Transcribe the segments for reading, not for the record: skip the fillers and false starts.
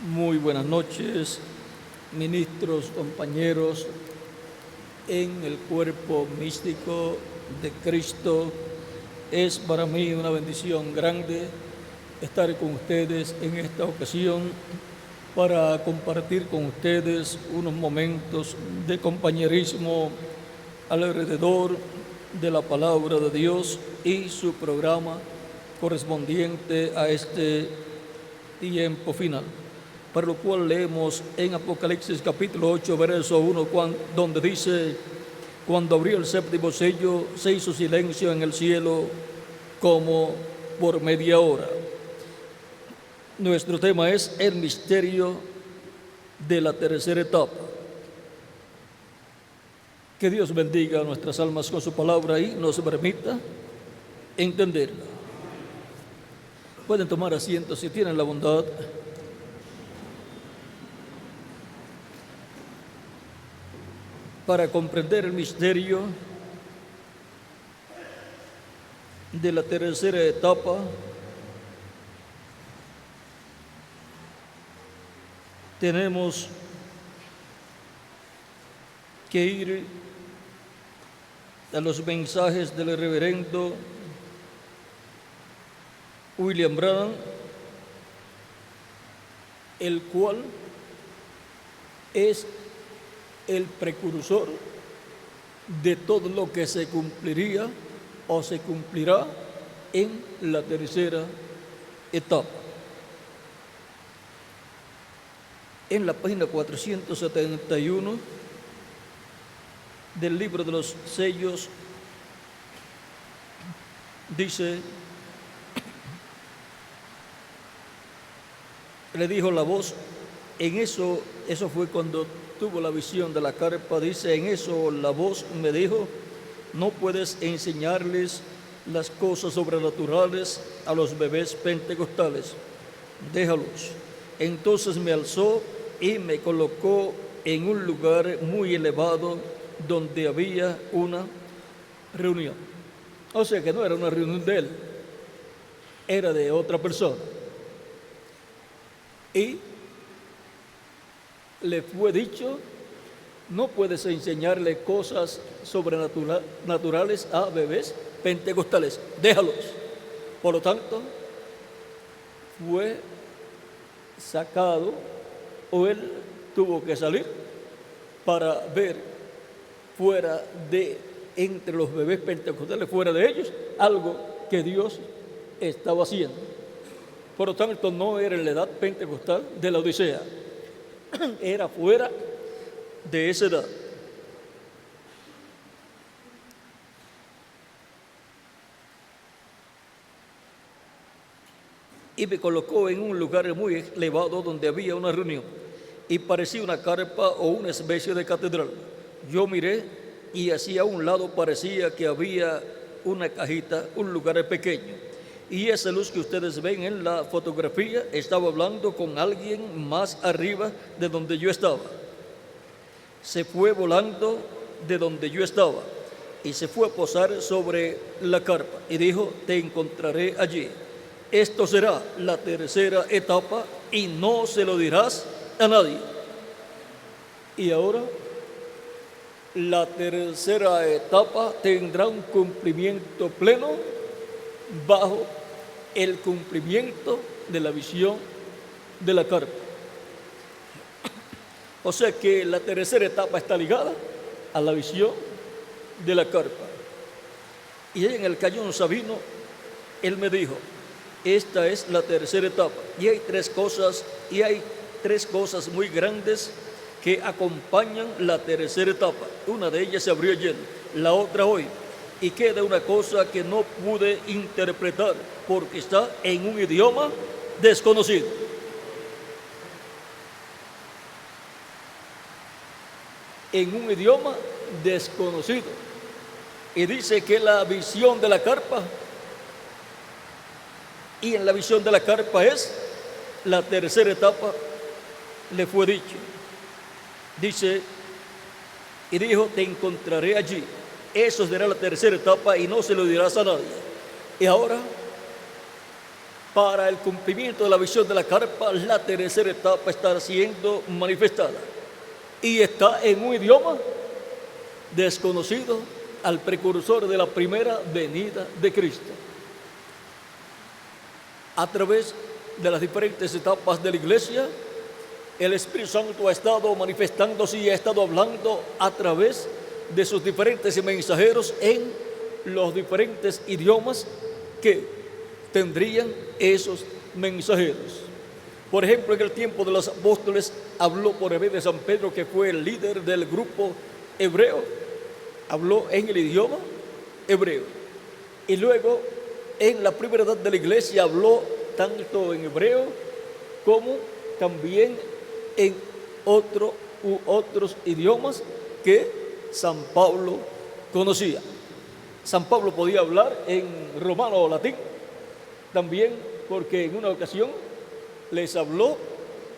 Muy buenas noches, ministros, compañeros, en el cuerpo místico de Cristo. Es para mí una bendición grande estar con ustedes en esta ocasión para compartir con ustedes unos momentos de compañerismo alrededor de la palabra de Dios y su programa correspondiente a este tiempo final, para lo cual leemos en Apocalipsis capítulo 8, verso 1, donde dice: cuando abrió el séptimo sello, se hizo silencio en el cielo como por media hora. Nuestro tema es el misterio de la tercera etapa. Que Dios bendiga nuestras almas con su palabra y nos permita entenderla. Pueden tomar asiento si tienen la bondad. Para comprender el misterio de la tercera etapa, tenemos que ir a los mensajes del reverendo William Branham, el cual es el precursor de todo lo que se cumpliría o se cumplirá en la tercera etapa. En la página 471 del libro de los sellos dice: le dijo la voz, eso fue cuando tuvo la visión de la carpa, dice: en eso la voz me dijo, no puedes enseñarles las cosas sobrenaturales a los bebés pentecostales, déjalos. Entonces me alzó y me colocó en un lugar muy elevado donde había una reunión. O sea que no era una reunión de él, era de otra persona. Y le fue dicho: no puedes enseñarle cosas sobrenaturales a bebés pentecostales, déjalos. Por lo tanto, fue sacado, o él tuvo que salir para ver fuera de, entre los bebés pentecostales, fuera de ellos, algo que Dios estaba haciendo. Por lo tanto, no era en la edad pentecostal de la Odisea, era fuera de esa edad. Y me colocó en un lugar muy elevado donde había una reunión, y parecía una carpa o una especie de catedral. Yo miré y hacia un lado parecía que había una cajita, un lugar pequeño. Y esa luz que ustedes ven en la fotografía estaba hablando con alguien más arriba de donde yo estaba. Se fue volando de donde yo estaba y se fue a posar sobre la carpa y dijo: te encontraré allí. Esto será la tercera etapa y no se lo dirás a nadie. Y ahora la tercera etapa tendrá un cumplimiento pleno bajo el cumplimiento de la visión de la carpa. O sea que la tercera etapa está ligada a la visión de la carpa. Y en el Cañón Sabino, él me dijo: esta es la tercera etapa. Y hay tres cosas muy grandes que acompañan la tercera etapa. Una de ellas se abrió ayer, la otra hoy. Y queda una cosa que no pude interpretar porque está en un idioma desconocido. En un idioma desconocido. Y dice que la visión de la carpa, y en la visión de la carpa es la tercera etapa, le fue dicho. Dice, y dijo: te encontraré allí. Eso será la tercera etapa y no se lo dirás a nadie. Y ahora para el cumplimiento de la visión de la carpa, la tercera etapa está siendo manifestada y está en un idioma desconocido al precursor de la primera venida de Cristo. A través de las diferentes etapas de la iglesia, el Espíritu Santo ha estado manifestándose y ha estado hablando a través de sus diferentes mensajeros en los diferentes idiomas que tendrían esos mensajeros. Por ejemplo, en el tiempo de los apóstoles habló por medio de San Pedro, que fue el líder del grupo hebreo, habló en el idioma hebreo. Y luego, en la primera edad de la iglesia, habló tanto en hebreo como también en otros idiomas que San Pablo conocía. San Pablo podía hablar en romano o latín, también porque en una ocasión les habló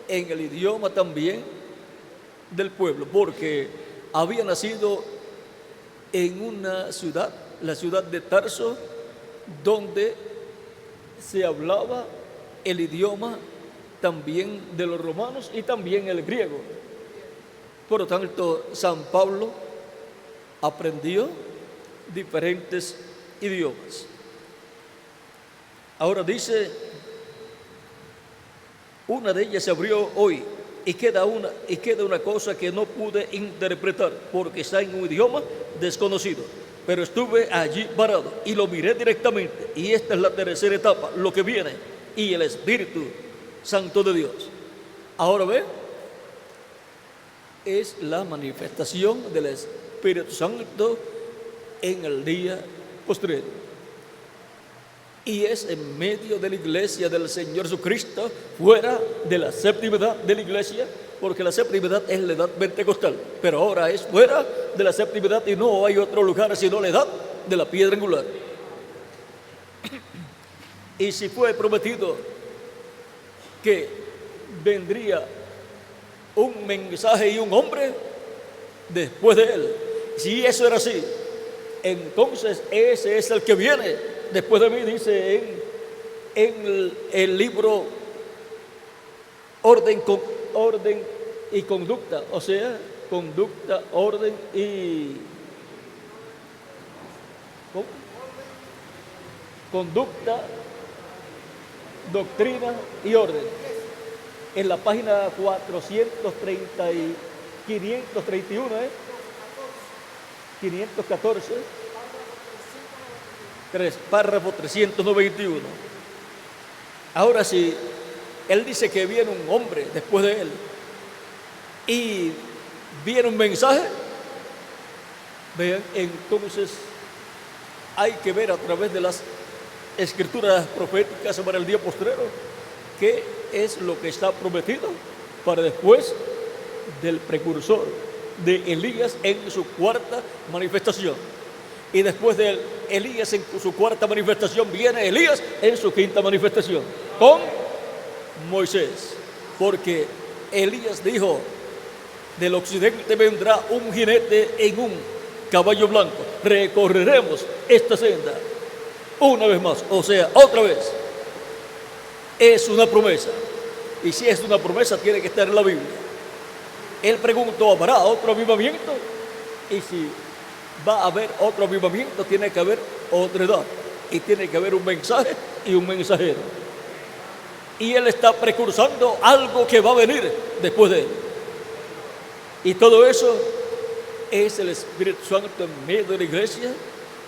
en el idioma también del pueblo, porque había nacido en una ciudad, la ciudad de Tarso, donde se hablaba el idioma también de los romanos y también el griego. Por lo tanto, San Pablo aprendió diferentes idiomas. Ahora dice, una de ellas se abrió hoy y queda una cosa que no pude interpretar porque está en un idioma desconocido. Pero estuve allí parado y lo miré directamente. Y esta es la tercera etapa, lo que viene, y el Espíritu Santo de Dios. Ahora ve, es la manifestación del Espíritu Santo en el día postrero. Y es en medio de la iglesia del Señor Jesucristo, fuera de la séptima edad de la iglesia, porque la séptima edad es la edad pentecostal, pero ahora es fuera de la séptima edad y no hay otro lugar sino la edad de la piedra angular. Y si fue prometido que vendría un mensaje y un hombre después de él, si eso era así, entonces ese es el que viene después de mí, dice en el libro Orden y Conducta, o sea, conducta, orden y ¿cómo? Conducta, doctrina y orden. En la página 430 y 531, 514, párrafo 391. Ahora sí, él dice que viene un hombre después de él y viene un mensaje. Vean, entonces hay que ver a través de las escrituras proféticas para el día postrero qué es lo que está prometido para después del precursor de Elías en su cuarta manifestación. Y después de Elías en su cuarta manifestación viene Elías en su quinta manifestación con Moisés, porque Elías dijo, del occidente vendrá un jinete en un caballo blanco, recorreremos esta senda una vez más, o sea, otra vez. Es una promesa, y si es una promesa tiene que estar en la Biblia. Él preguntó, ¿habrá otro avivamiento? Y si va a haber otro avivamiento, tiene que haber otra edad, y tiene que haber un mensaje y un mensajero. Y él está precursando algo que va a venir después de él. Y todo eso es el Espíritu Santo en medio de la iglesia,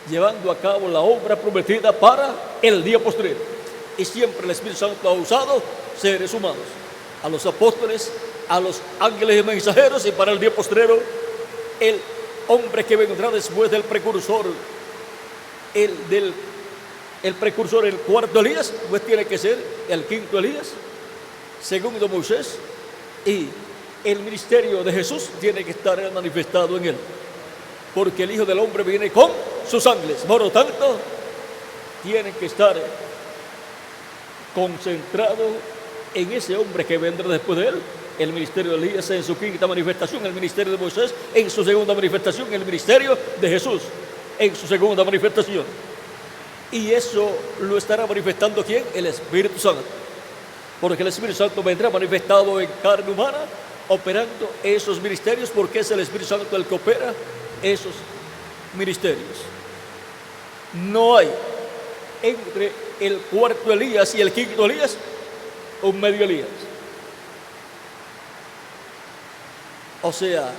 llevando a cabo la obra prometida para el día postrero. Y siempre el Espíritu Santo ha usado seres humanos, a los apóstoles, a los ángeles y mensajeros, y para el día postrero, el hombre que vendrá después del precursor, el precursor, el cuarto Elías, pues tiene que ser el quinto Elías, segundo Moisés, y el ministerio de Jesús tiene que estar manifestado en él, porque el Hijo del Hombre viene con sus ángeles. Por lo tanto, tienen que estar concentrado en ese hombre que vendrá después de él. El ministerio de Elías en su quinta manifestación, el ministerio de Moisés en su segunda manifestación, el ministerio de Jesús en su segunda manifestación. Y eso lo estará manifestando ¿quién? El Espíritu Santo. Porque el Espíritu Santo vendrá manifestado en carne humana, operando esos ministerios, porque es el Espíritu Santo el que opera esos ministerios. No hay entre el cuarto Elías y el quinto Elías un medio Elías. O sea,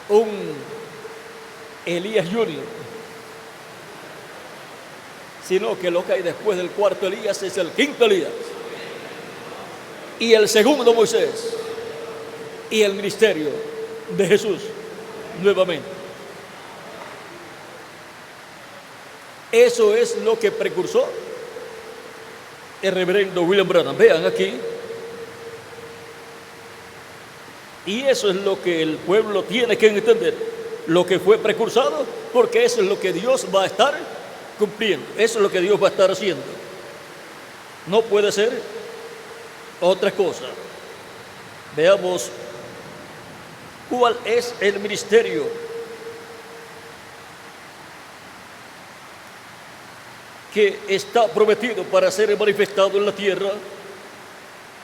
un Elías Junior. Sino que lo que hay después del cuarto Elías es el quinto Elías. Y el segundo Moisés. Y el ministerio de Jesús nuevamente. Eso es lo que precursó el reverendo William Branham. Vean aquí. Y eso es lo que el pueblo tiene que entender. Lo que fue precursado, porque eso es lo que Dios va a estar cumpliendo. Eso es lo que Dios va a estar haciendo. No puede ser otra cosa. Veamos cuál es el ministerio que está prometido para ser manifestado en la tierra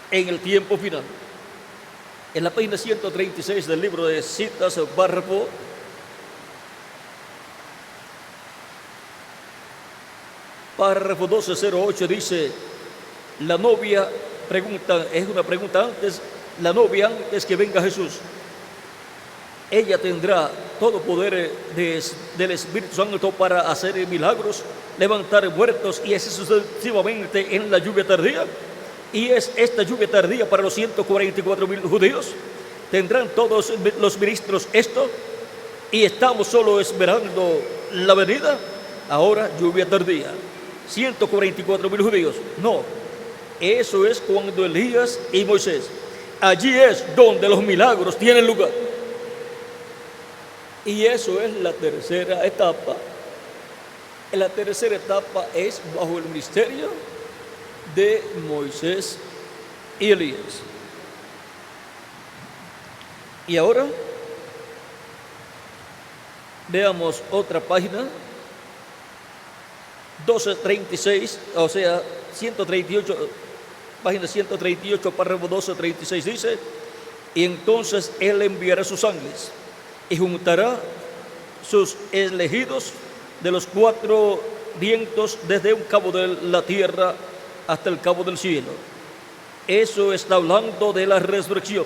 en el tiempo final. En la página 136 del libro de citas, párrafo 1208 dice: la novia pregunta, es una pregunta antes, la novia antes que venga Jesús, ella tendrá todo poder del Espíritu Santo para hacer milagros, levantar muertos y así sucesivamente en la lluvia tardía. Y es esta lluvia tardía para los 144,000 judíos. ¿Tendrán todos los ministros esto? Y estamos solo esperando la venida. Ahora lluvia tardía. 144,000 judíos. No, eso es cuando Elías y Moisés. Allí es donde los milagros tienen lugar. Y eso es la tercera etapa. La tercera etapa es bajo el ministerio de Moisés y Elías. Y ahora veamos otra página, 1236, o sea, 138, página 138, párrafo 1236 dice: y entonces él enviará sus ángeles y juntará sus elegidos de los cuatro vientos desde un cabo de la tierra hasta el cabo del cielo. Eso está hablando de la resurrección,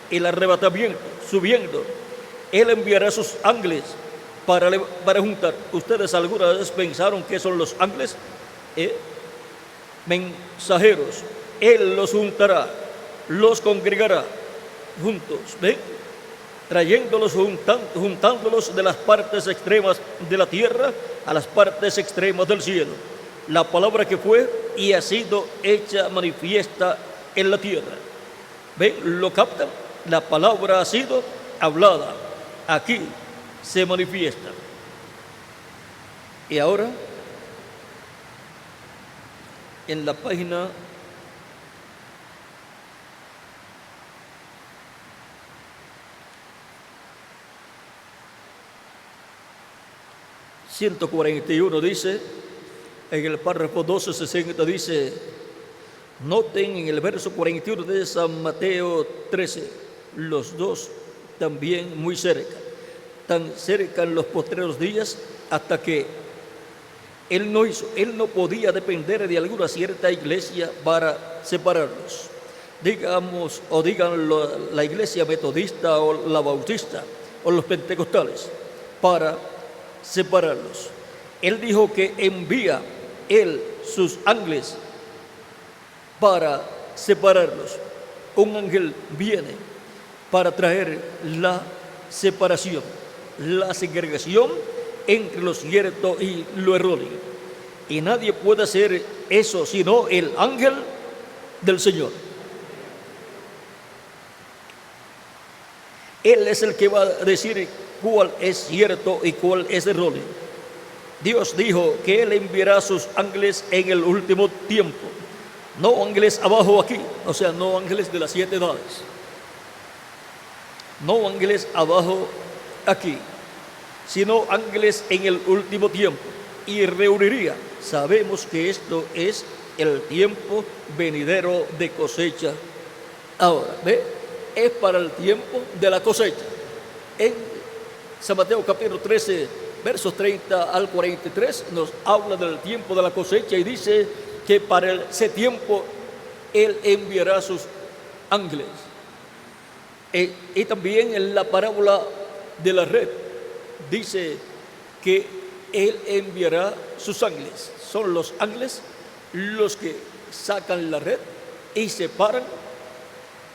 el arrebatamiento, subiendo. Él enviará sus ángeles para juntar. ¿Ustedes alguna vez pensaron que son los ángeles? Mensajeros. Él los juntará, los congregará juntos, ¿ven? Trayéndolos, juntándolos de las partes extremas de la tierra a las partes extremas del cielo. La palabra que fue y ha sido hecha manifiesta en la tierra. ¿Ven? ¿Lo captan? La palabra ha sido hablada. Aquí se manifiesta. Y ahora, en la página 141 dice, en el párrafo 1260 dice, noten en el verso 41 de San Mateo 13, los dos también muy cerca, tan cerca en los postreros días, hasta que él no podía depender de alguna cierta iglesia para separarlos. Digamos, o digan la iglesia metodista o la bautista o los pentecostales, para separarlos. Él dijo que envía él sus ángeles para separarlos. Un ángel viene para traer la separación, la segregación entre lo cierto y lo erróneo. Y nadie puede hacer eso sino el ángel del Señor. Él es el que va a decir cuál es cierto y cuál es erróneo. Dios dijo que Él enviará sus ángeles en el último tiempo. No ángeles abajo aquí, o sea, no ángeles de las 7 edades. No ángeles abajo aquí, sino ángeles en el último tiempo. y reuniría. Sabemos que esto es el tiempo venidero de cosecha. Ahora, ¿ve? Es para el tiempo de la cosecha. En San Mateo capítulo 13, versos 30 al 43, nos habla del tiempo de la cosecha y dice que para ese tiempo Él enviará sus ángeles. Y también en la parábola de la red dice que Él enviará sus ángeles. Son los ángeles los que sacan la red y separan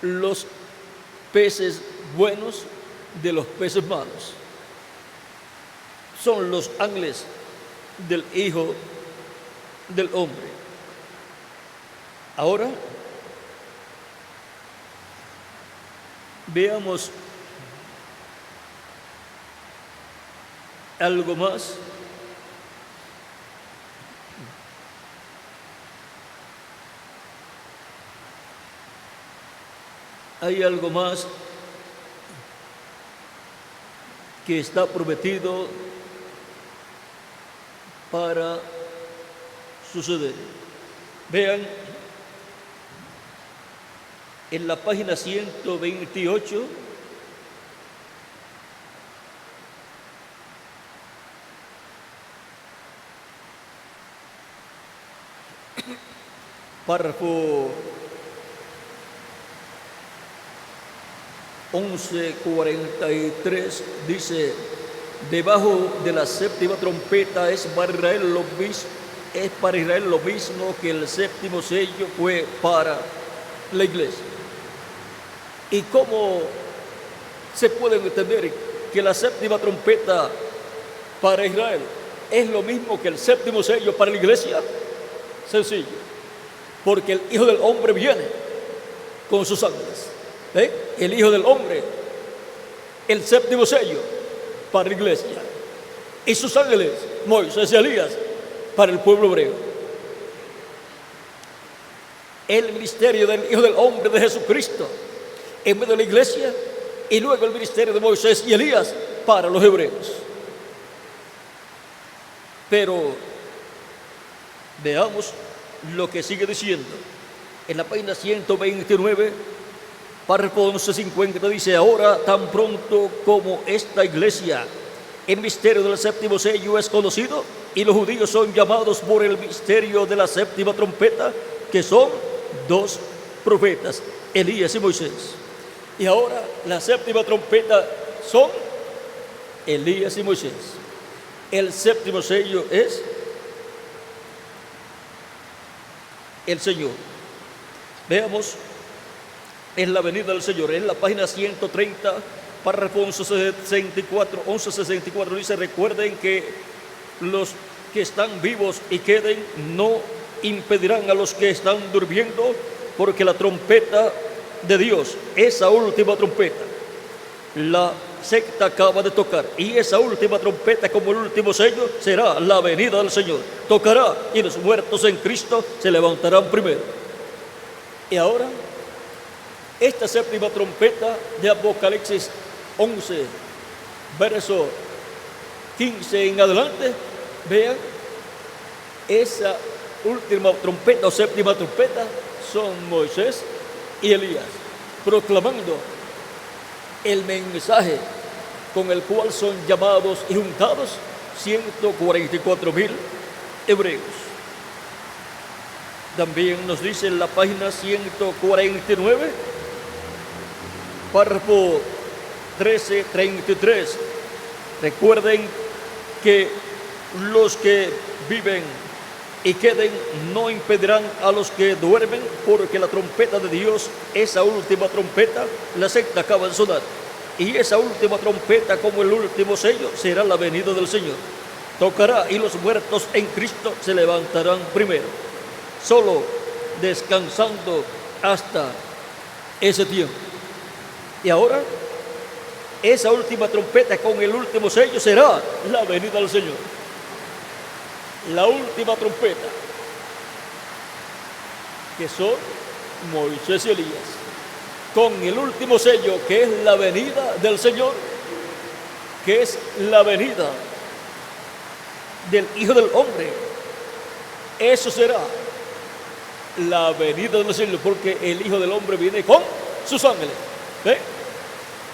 los peces buenos de los peces malos. Son los ángeles del Hijo del Hombre. Ahora veamos algo más. Hay algo más que está prometido para suceder. Vean, en la página 128, párrafo 11:43, dice: debajo de la séptima trompeta es para Israel lo mismo que el séptimo sello fue para la iglesia. ¿Y cómo se puede entender que la séptima trompeta para Israel es lo mismo que el séptimo sello para la iglesia? Sencillo, porque el Hijo del Hombre viene con sus ángeles. El Hijo del Hombre, el séptimo sello para la iglesia, y sus ángeles, Moisés y Elías, para el pueblo hebreo. El ministerio del Hijo del Hombre, de Jesucristo, en medio de la iglesia, y luego el ministerio de Moisés y Elías para los hebreos. Pero veamos lo que sigue diciendo. En la página 129, párrafo 11:50, dice: ahora, tan pronto como esta iglesia, el misterio del séptimo sello es conocido, y los judíos son llamados por el misterio de la séptima trompeta, que son dos profetas, Elías y Moisés. Y ahora la séptima trompeta son Elías y Moisés. El séptimo sello es el Señor. Veamos en la venida del Señor. En la página 130, párrafo 11:64 dice: recuerden que los que están vivos y queden no impedirán a los que están durmiendo, porque la trompeta de Dios, esa última trompeta, la sexta acaba de tocar, y esa última trompeta, como el último sello, será la venida del Señor. Tocará y los muertos en Cristo se levantarán primero. Y ahora, esta séptima trompeta de Apocalipsis 11, verso 15 en adelante, vean, esa última trompeta o séptima trompeta son Moisés y Elías, proclamando el mensaje con el cual son llamados y juntados 144,000 hebreos. También nos dice en la página 149, párrafo 13:33, recuerden que los que viven y queden no impedirán a los que duermen, porque la trompeta de Dios, esa última trompeta, la sexta acaba de sonar, y esa última trompeta, como el último sello, será la venida del Señor. Tocará y los muertos en Cristo se levantarán primero, solo descansando hasta ese tiempo. Y ahora, esa última trompeta con el último sello será la venida del Señor. La última trompeta, que son Moisés y Elías, con el último sello, que es la venida del Señor, que es la venida del Hijo del Hombre. Eso será la venida de los cielos, porque el Hijo del Hombre viene con sus ángeles. ¿Ve?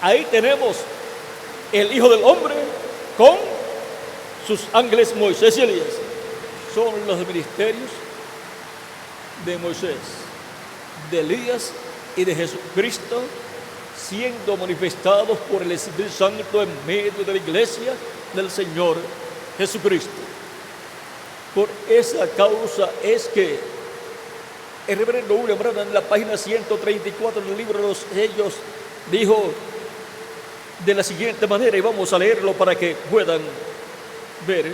Ahí tenemos el Hijo del Hombre con sus ángeles, Moisés y Elías. Son los ministerios de Moisés, de Elías y de Jesucristo, siendo manifestados por el Espíritu Santo en medio de la iglesia del Señor Jesucristo. Por esa causa es que el reverendo William Branham, en la página 134 del libro de los Sellos, dijo de la siguiente manera, y vamos a leerlo para que puedan ver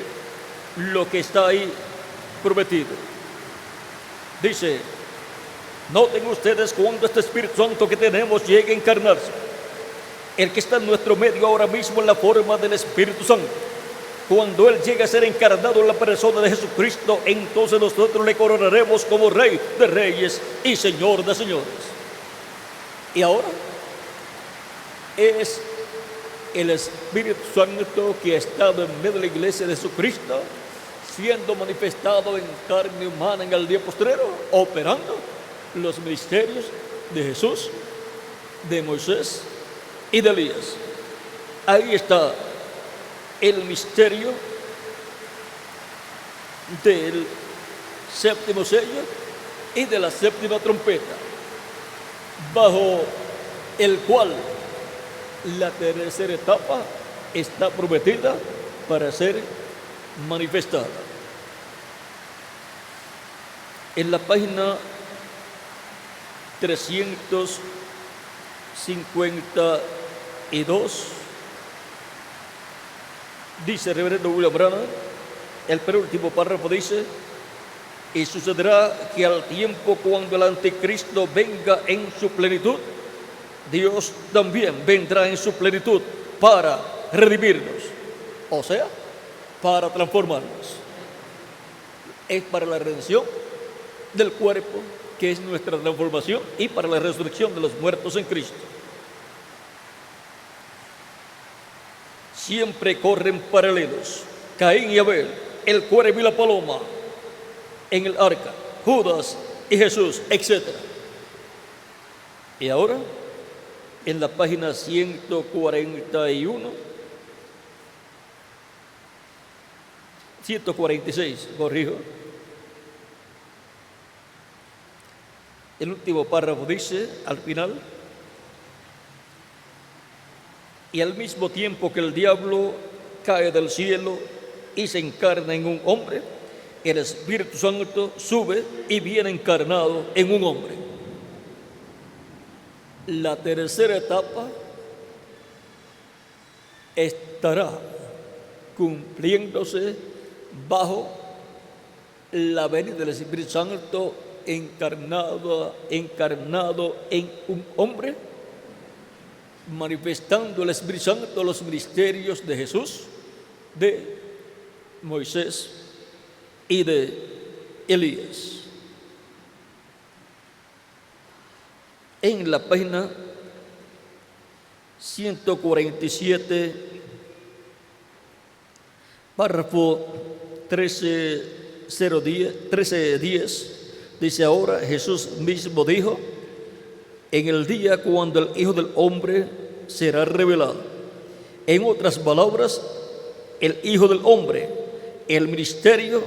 lo que está ahí prometido. Dice: noten ustedes cuando este Espíritu Santo que tenemos llegue a encarnarse, el que está en nuestro medio ahora mismo en la forma del Espíritu Santo. Cuando Él llegue a ser encarnado en la persona de Jesucristo, entonces nosotros le coronaremos como Rey de Reyes y Señor de Señores. Y ahora es el Espíritu Santo que ha estado en medio de la iglesia de Jesucristo, siendo manifestado en carne humana en el día postrero, operando los ministerios de Jesús, de Moisés y de Elías. Ahí está el misterio del séptimo sello y de la séptima trompeta, bajo el cual la tercera etapa está prometida para ser manifestada. En la página 352 dice el reverendo William Branham, el penúltimo párrafo dice: y sucederá que al tiempo cuando el anticristo venga en su plenitud, Dios también vendrá en su plenitud para redimirnos, o sea, para transformarnos. Es para la redención del cuerpo, que es nuestra transformación, y para la resurrección de los muertos en Cristo. Siempre corren paralelos: Caín y Abel, el cuervo y la paloma en el arca, Judas y Jesús, etc. Y ahora, en la página 146, corrijo, el último párrafo dice al final: y al mismo tiempo que el diablo cae del cielo y se encarna en un hombre, el Espíritu Santo sube y viene encarnado en un hombre. La tercera etapa estará cumpliéndose bajo la venida del Espíritu Santo encarnado en un hombre, manifestando el Espíritu Santo los ministerios de Jesús, de Moisés y de Elías. En la página 147, párrafo 13:10, dice: ahora Jesús mismo dijo: en el día cuando el Hijo del Hombre será revelado. En otras palabras, el Hijo del Hombre, el ministerio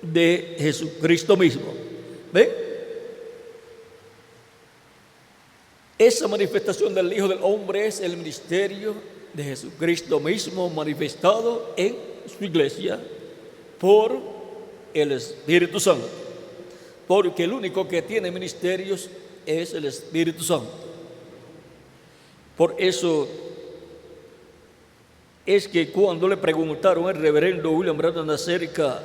de Jesucristo mismo. ¿Ve? Esa manifestación del Hijo del Hombre es el ministerio de Jesucristo mismo, manifestado en su iglesia por el Espíritu Santo. Porque el único que tiene ministerios es el Espíritu Santo. Por eso es que cuando le preguntaron al reverendo William Branham acerca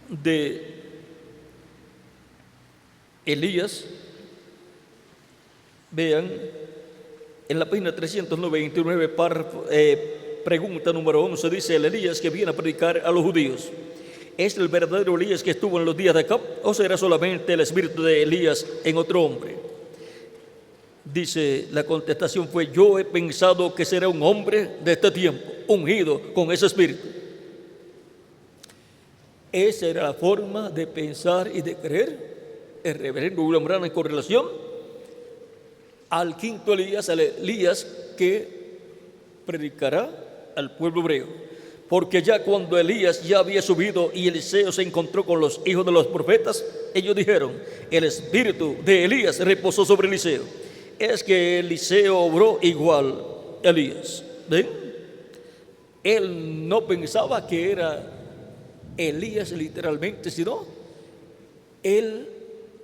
de Elías, vean, en la página 399, pregunta número 11, dice: el Elías que viene a predicar a los judíos, ¿es el verdadero Elías que estuvo en los días de Acab, o será solamente el espíritu de Elías en otro hombre? Dice, la contestación fue: yo he pensado que será un hombre de este tiempo, ungido con ese espíritu. Esa era la forma de pensar y de creer el reverendo William Branham con relación al quinto Elías, al Elías que predicará al pueblo hebreo. Porque ya cuando Elías ya había subido y Eliseo se encontró con los hijos de los profetas, ellos dijeron: el espíritu de Elías reposó sobre Eliseo. Es que Eliseo obró igual a Elías. ¿Ven? Él no pensaba que era Elías literalmente, sino el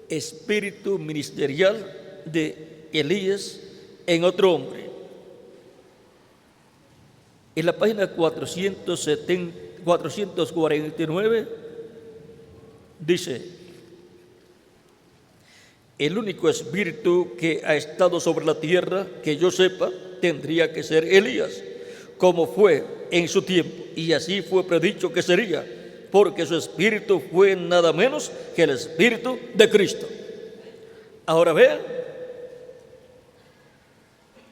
espíritu ministerial de Elías en otro hombre. En la página 449 dice: el único espíritu que ha estado sobre la tierra, que yo sepa, tendría que ser Elías, como fue en su tiempo, y así fue predicho que sería, porque su espíritu fue nada menos que el espíritu de Cristo. Ahora vean,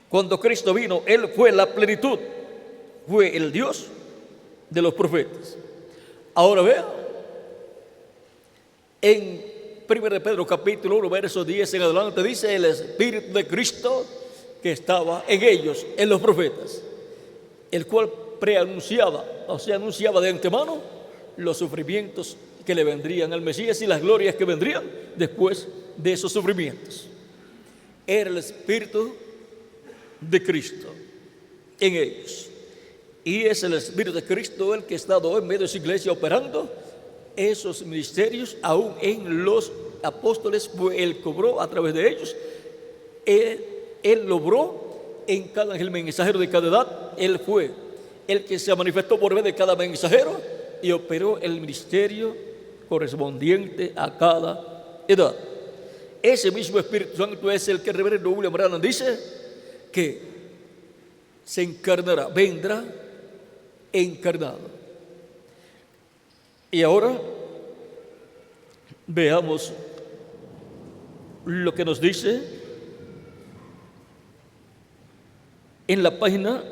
cuando Cristo vino, Él fue la plenitud, fue el Dios de los profetas. Ahora vean, en 1 Pedro capítulo 1, verso 10 en adelante, dice: el espíritu de Cristo que estaba en ellos, en los profetas, el cual preanunciaba, o sea, anunciaba de antemano los sufrimientos que le vendrían al Mesías y las glorias que vendrían después de esos sufrimientos. Era el espíritu de Cristo en ellos, y es el espíritu de Cristo el que ha estado en medio de su iglesia operando esos ministerios, aún en los apóstoles, fue Él cobró a través de ellos. Él logró en cada ángel mensajero de cada edad. Él fue el que se manifestó por medio de cada mensajero y operó el ministerio correspondiente a cada edad. Ese mismo Espíritu Santo es el que el reverendo William Branham dice que se encarnará, vendrá encarnado. Y ahora veamos lo que nos dice en la página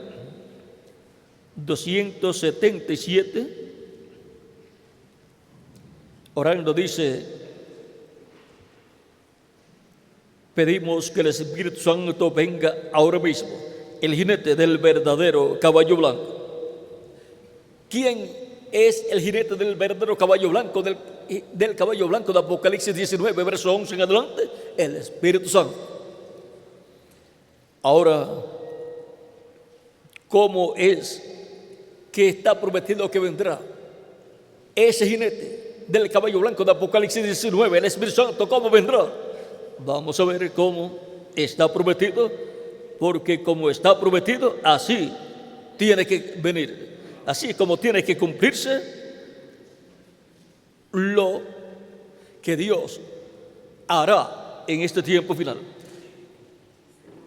277. Orando dice: pedimos que el Espíritu Santo venga ahora mismo, el jinete del verdadero caballo blanco. ¿Quién es el jinete del verdadero caballo blanco, del caballo blanco de Apocalipsis 19, verso 11 en adelante? El Espíritu Santo. Ahora, ¿cómo es que está prometido que vendrá ese jinete del caballo blanco de Apocalipsis 19, el Espíritu Santo? ¿Cómo vendrá? Vamos a ver cómo está prometido, porque como está prometido, así tiene que venir. Así como tiene que cumplirse lo que Dios hará en este tiempo final.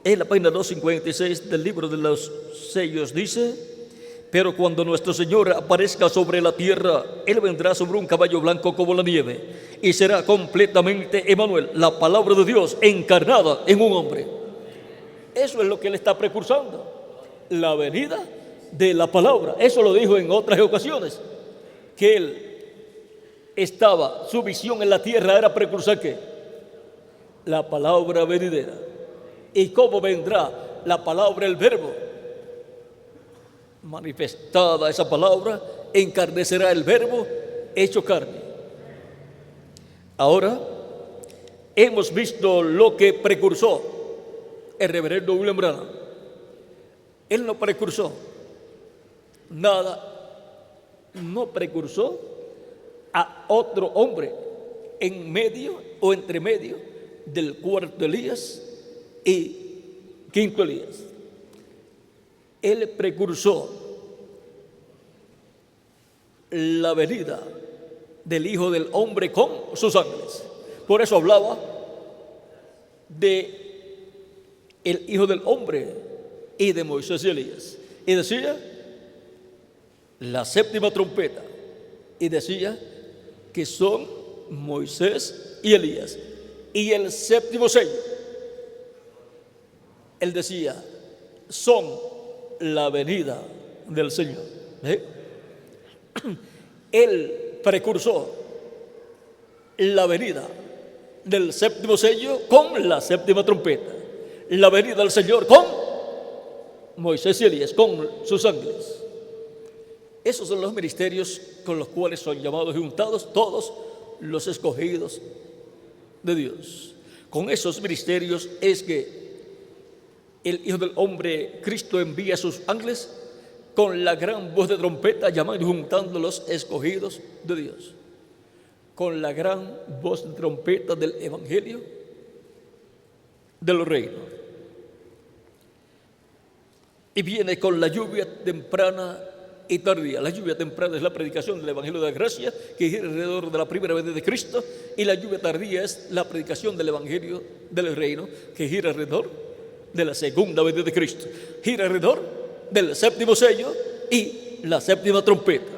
En la página 256 del libro de los sellos dice: pero cuando nuestro Señor aparezca sobre la tierra, Él vendrá sobre un caballo blanco como la nieve, y será completamente Emmanuel, la palabra de Dios encarnada en un hombre. Eso es lo que Él está precursando, la venida de la palabra. Eso lo dijo en otras ocasiones, que Él estaba, su visión en la tierra era precursar ¿qué? La palabra venidera. ¿Y cómo vendrá la palabra, el verbo? Manifestada esa palabra, encarnecerá el verbo hecho carne. Ahora hemos visto lo que precursó el reverendo William Branham. Él no precursó nada, no precursó a otro hombre en medio o entre medio del cuarto Elías y quinto Elías. Él precursó la venida del Hijo del Hombre con sus ángeles. Por eso hablaba de el Hijo del Hombre y de Moisés y Elías. Y decía la séptima trompeta, y decía que son Moisés y Elías. Y el séptimo sello, él decía, son la venida del Señor. Él precursó la venida del séptimo sello con la séptima trompeta, la venida del Señor con Moisés y Elías, con sus ángeles. Esos son los ministerios con los cuales son llamados y juntados todos los escogidos de Dios. Con esos ministerios es que el Hijo del Hombre, Cristo, envía a sus ángeles con la gran voz de trompeta, llamando y juntando los escogidos de Dios. Con la gran voz de trompeta del Evangelio del reino. Y viene con la lluvia temprana y tardía. La lluvia temprana es la predicación del Evangelio de la Gracia, que gira alrededor de la primera venida de Cristo, y la lluvia tardía es la predicación del Evangelio del reino, que gira alrededor de la segunda venida de Cristo. Gira alrededor del séptimo sello y la séptima trompeta.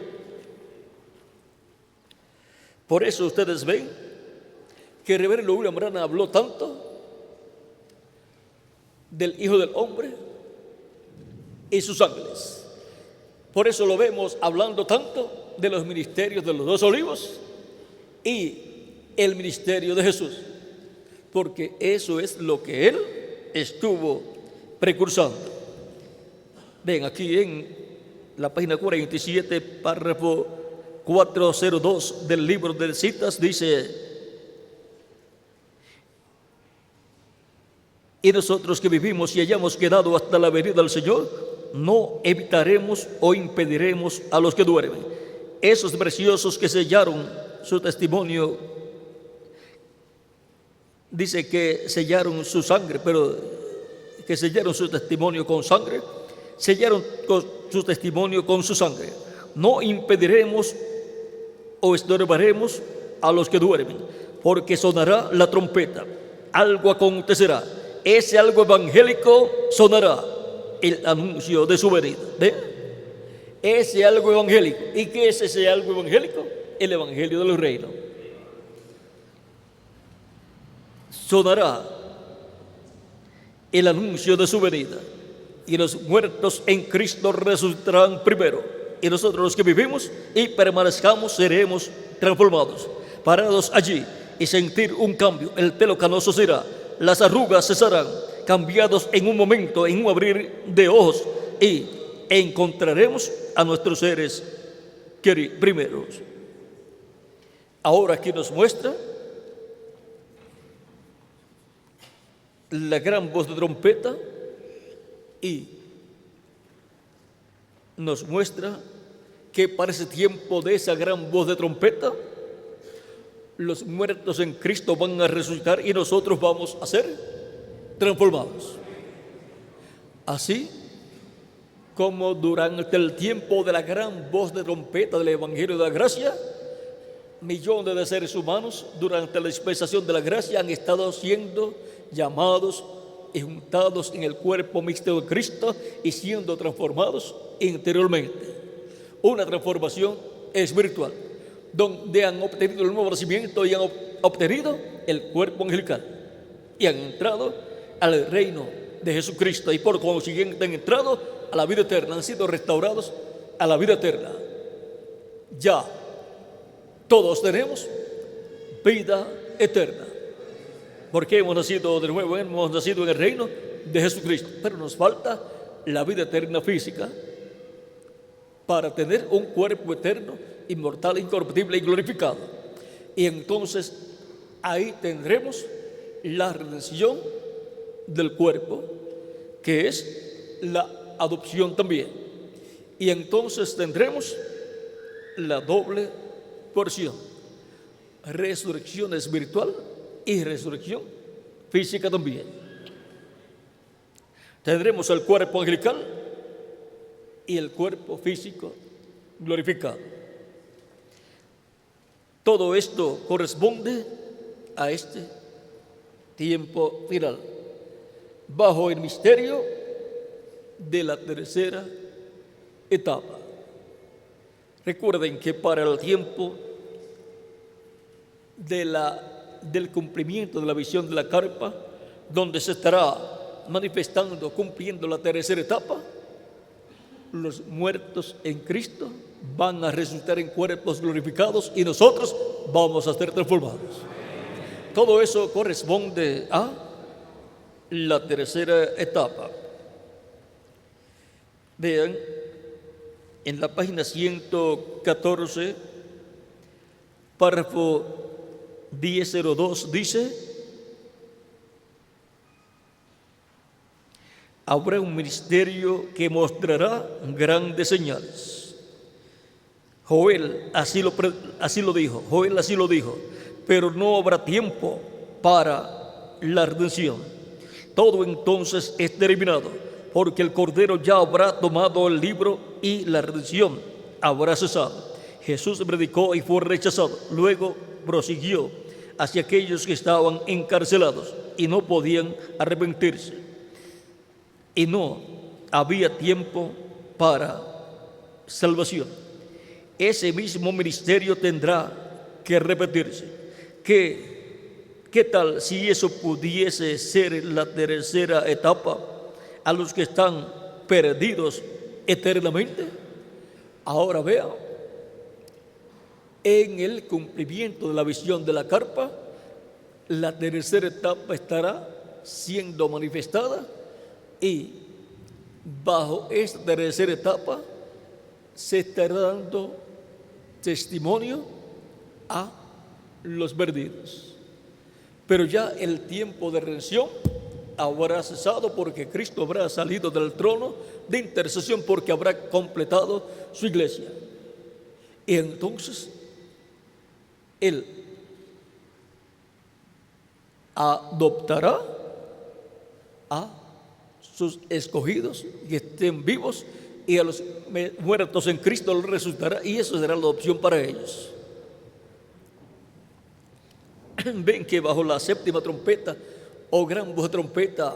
Por eso ustedes ven que el reverendo William Branham habló tanto del Hijo del Hombre y sus ángeles. Por eso lo vemos hablando tanto de los ministerios de los dos olivos y el ministerio de Jesús, porque eso es lo que él estuvo precursando. Ven aquí en la página 47, párrafo 402 del libro de citas, dice: y nosotros que vivimos y hayamos quedado hasta la venida del Señor, no evitaremos o impediremos a los que duermen. Esos preciosos que sellaron su testimonio, dice que sellaron su sangre, pero que sellaron su testimonio con sangre, sellaron su testimonio con su sangre. No impediremos o estorbaremos a los que duermen, porque sonará la trompeta, algo acontecerá. Ese algo evangélico sonará, el anuncio de su venida. ¿Ven? Ese algo evangélico. ¿Y qué es ese algo evangélico? El evangelio del reino. Sonará el anuncio de su venida, y los muertos en Cristo resucitarán primero, y nosotros los que vivimos y permanezcamos seremos transformados, parados allí y sentir un cambio. El pelo canoso será, las arrugas cesarán, cambiados en un momento, en un abrir de ojos, y encontraremos a nuestros seres primeros. Ahora aquí nos muestra la gran voz de trompeta y nos muestra que para ese tiempo de esa gran voz de trompeta, los muertos en Cristo van a resucitar y nosotros vamos a ser transformados. Así como durante el tiempo de la gran voz de trompeta del Evangelio de la Gracia, millones de seres humanos durante la dispensación de la gracia han estado siendo llamados y juntados en el cuerpo mixto de Cristo y siendo transformados interiormente. Una transformación espiritual, donde han obtenido el nuevo nacimiento y han obtenido el cuerpo angelical y han entrado al reino de Jesucristo, y por consiguiente han entrado a la vida eterna, han sido restaurados a la vida eterna. Ya todos tenemos vida eterna, porque hemos nacido de nuevo, hemos nacido en el reino de Jesucristo, pero nos falta la vida eterna física para tener un cuerpo eterno, inmortal, incorruptible y glorificado. Y entonces ahí tendremos la redención del cuerpo, que es la adopción también. Y entonces tendremos la doble porción: resurrección espiritual y resurrección física también. Tendremos el cuerpo angelical y el cuerpo físico glorificado. Todo esto corresponde a este tiempo final, bajo el misterio de la tercera etapa. Recuerden que para el tiempo del cumplimiento de la visión de la carpa, donde se estará manifestando, cumpliendo la tercera etapa, los muertos en Cristo van a resucitar en cuerpos glorificados y nosotros vamos a ser transformados. Todo eso corresponde a la tercera etapa. Vean, en la página 114, párrafo 1002 dice: habrá un ministerio que mostrará grandes señales. Joel así lo dijo, pero no habrá tiempo para la redención. Todo entonces es terminado, porque el Cordero ya habrá tomado el libro y la redención habrá cesado. Jesús predicó y fue rechazado. Luego prosiguió hacia aquellos que estaban encarcelados y no podían arrepentirse. Y no había tiempo para salvación. Ese mismo ministerio tendrá que repetirse. ¿Qué tal si eso pudiese ser la tercera etapa a los que están perdidos eternamente? Ahora vean, en el cumplimiento de la visión de la carpa, la tercera etapa estará siendo manifestada, y bajo esta tercera etapa se estará dando testimonio a los perdidos. Pero ya el tiempo de redención habrá cesado, porque Cristo habrá salido del trono de intercesión, porque habrá completado su iglesia. Y entonces Él adoptará a sus escogidos que estén vivos, y a los muertos en Cristo los resucitará, y eso será la adopción para ellos. Ven que bajo la séptima trompeta o gran voz de trompeta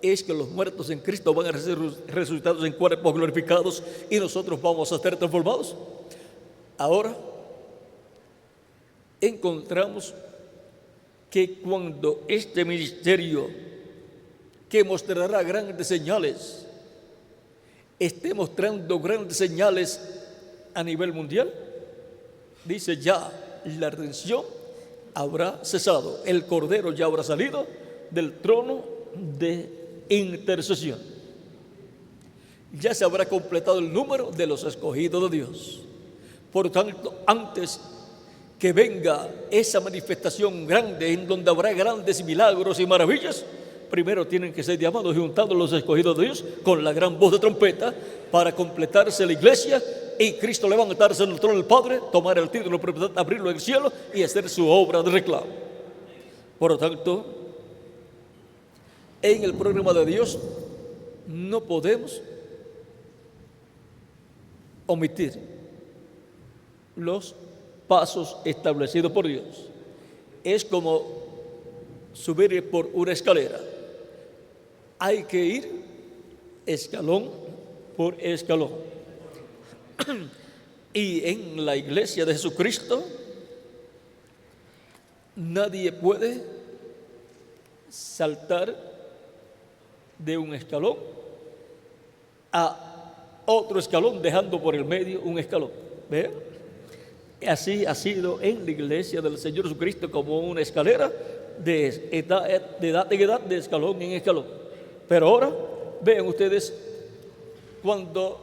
es que los muertos en Cristo van a ser resucitados en cuerpos glorificados y nosotros vamos a ser transformados. Ahora encontramos que cuando este ministerio, que mostrará grandes señales, esté mostrando grandes señales a nivel mundial, dice, ya la redención habrá cesado, el Cordero ya habrá salido del trono de intercesión, ya se habrá completado el número de los escogidos de Dios. Por tanto, antes que venga esa manifestación grande en donde habrá grandes milagros y maravillas, primero tienen que ser llamados y juntados los escogidos de Dios con la gran voz de trompeta para completarse la iglesia y Cristo levantarse en el trono del Padre, tomar el título, abrirlo en el cielo y hacer su obra de reclamo. Por lo tanto, en el programa de Dios no podemos omitir los pasos establecidos por Dios. Es como subir por una escalera. Hay que ir escalón por escalón. Y en la iglesia de Jesucristo nadie puede saltar de un escalón a otro escalón dejando por el medio un escalón. ¿Vean? Así ha sido en la iglesia del Señor Jesucristo, como una escalera de edad en edad, de escalón en escalón. Pero ahora, vean ustedes, cuando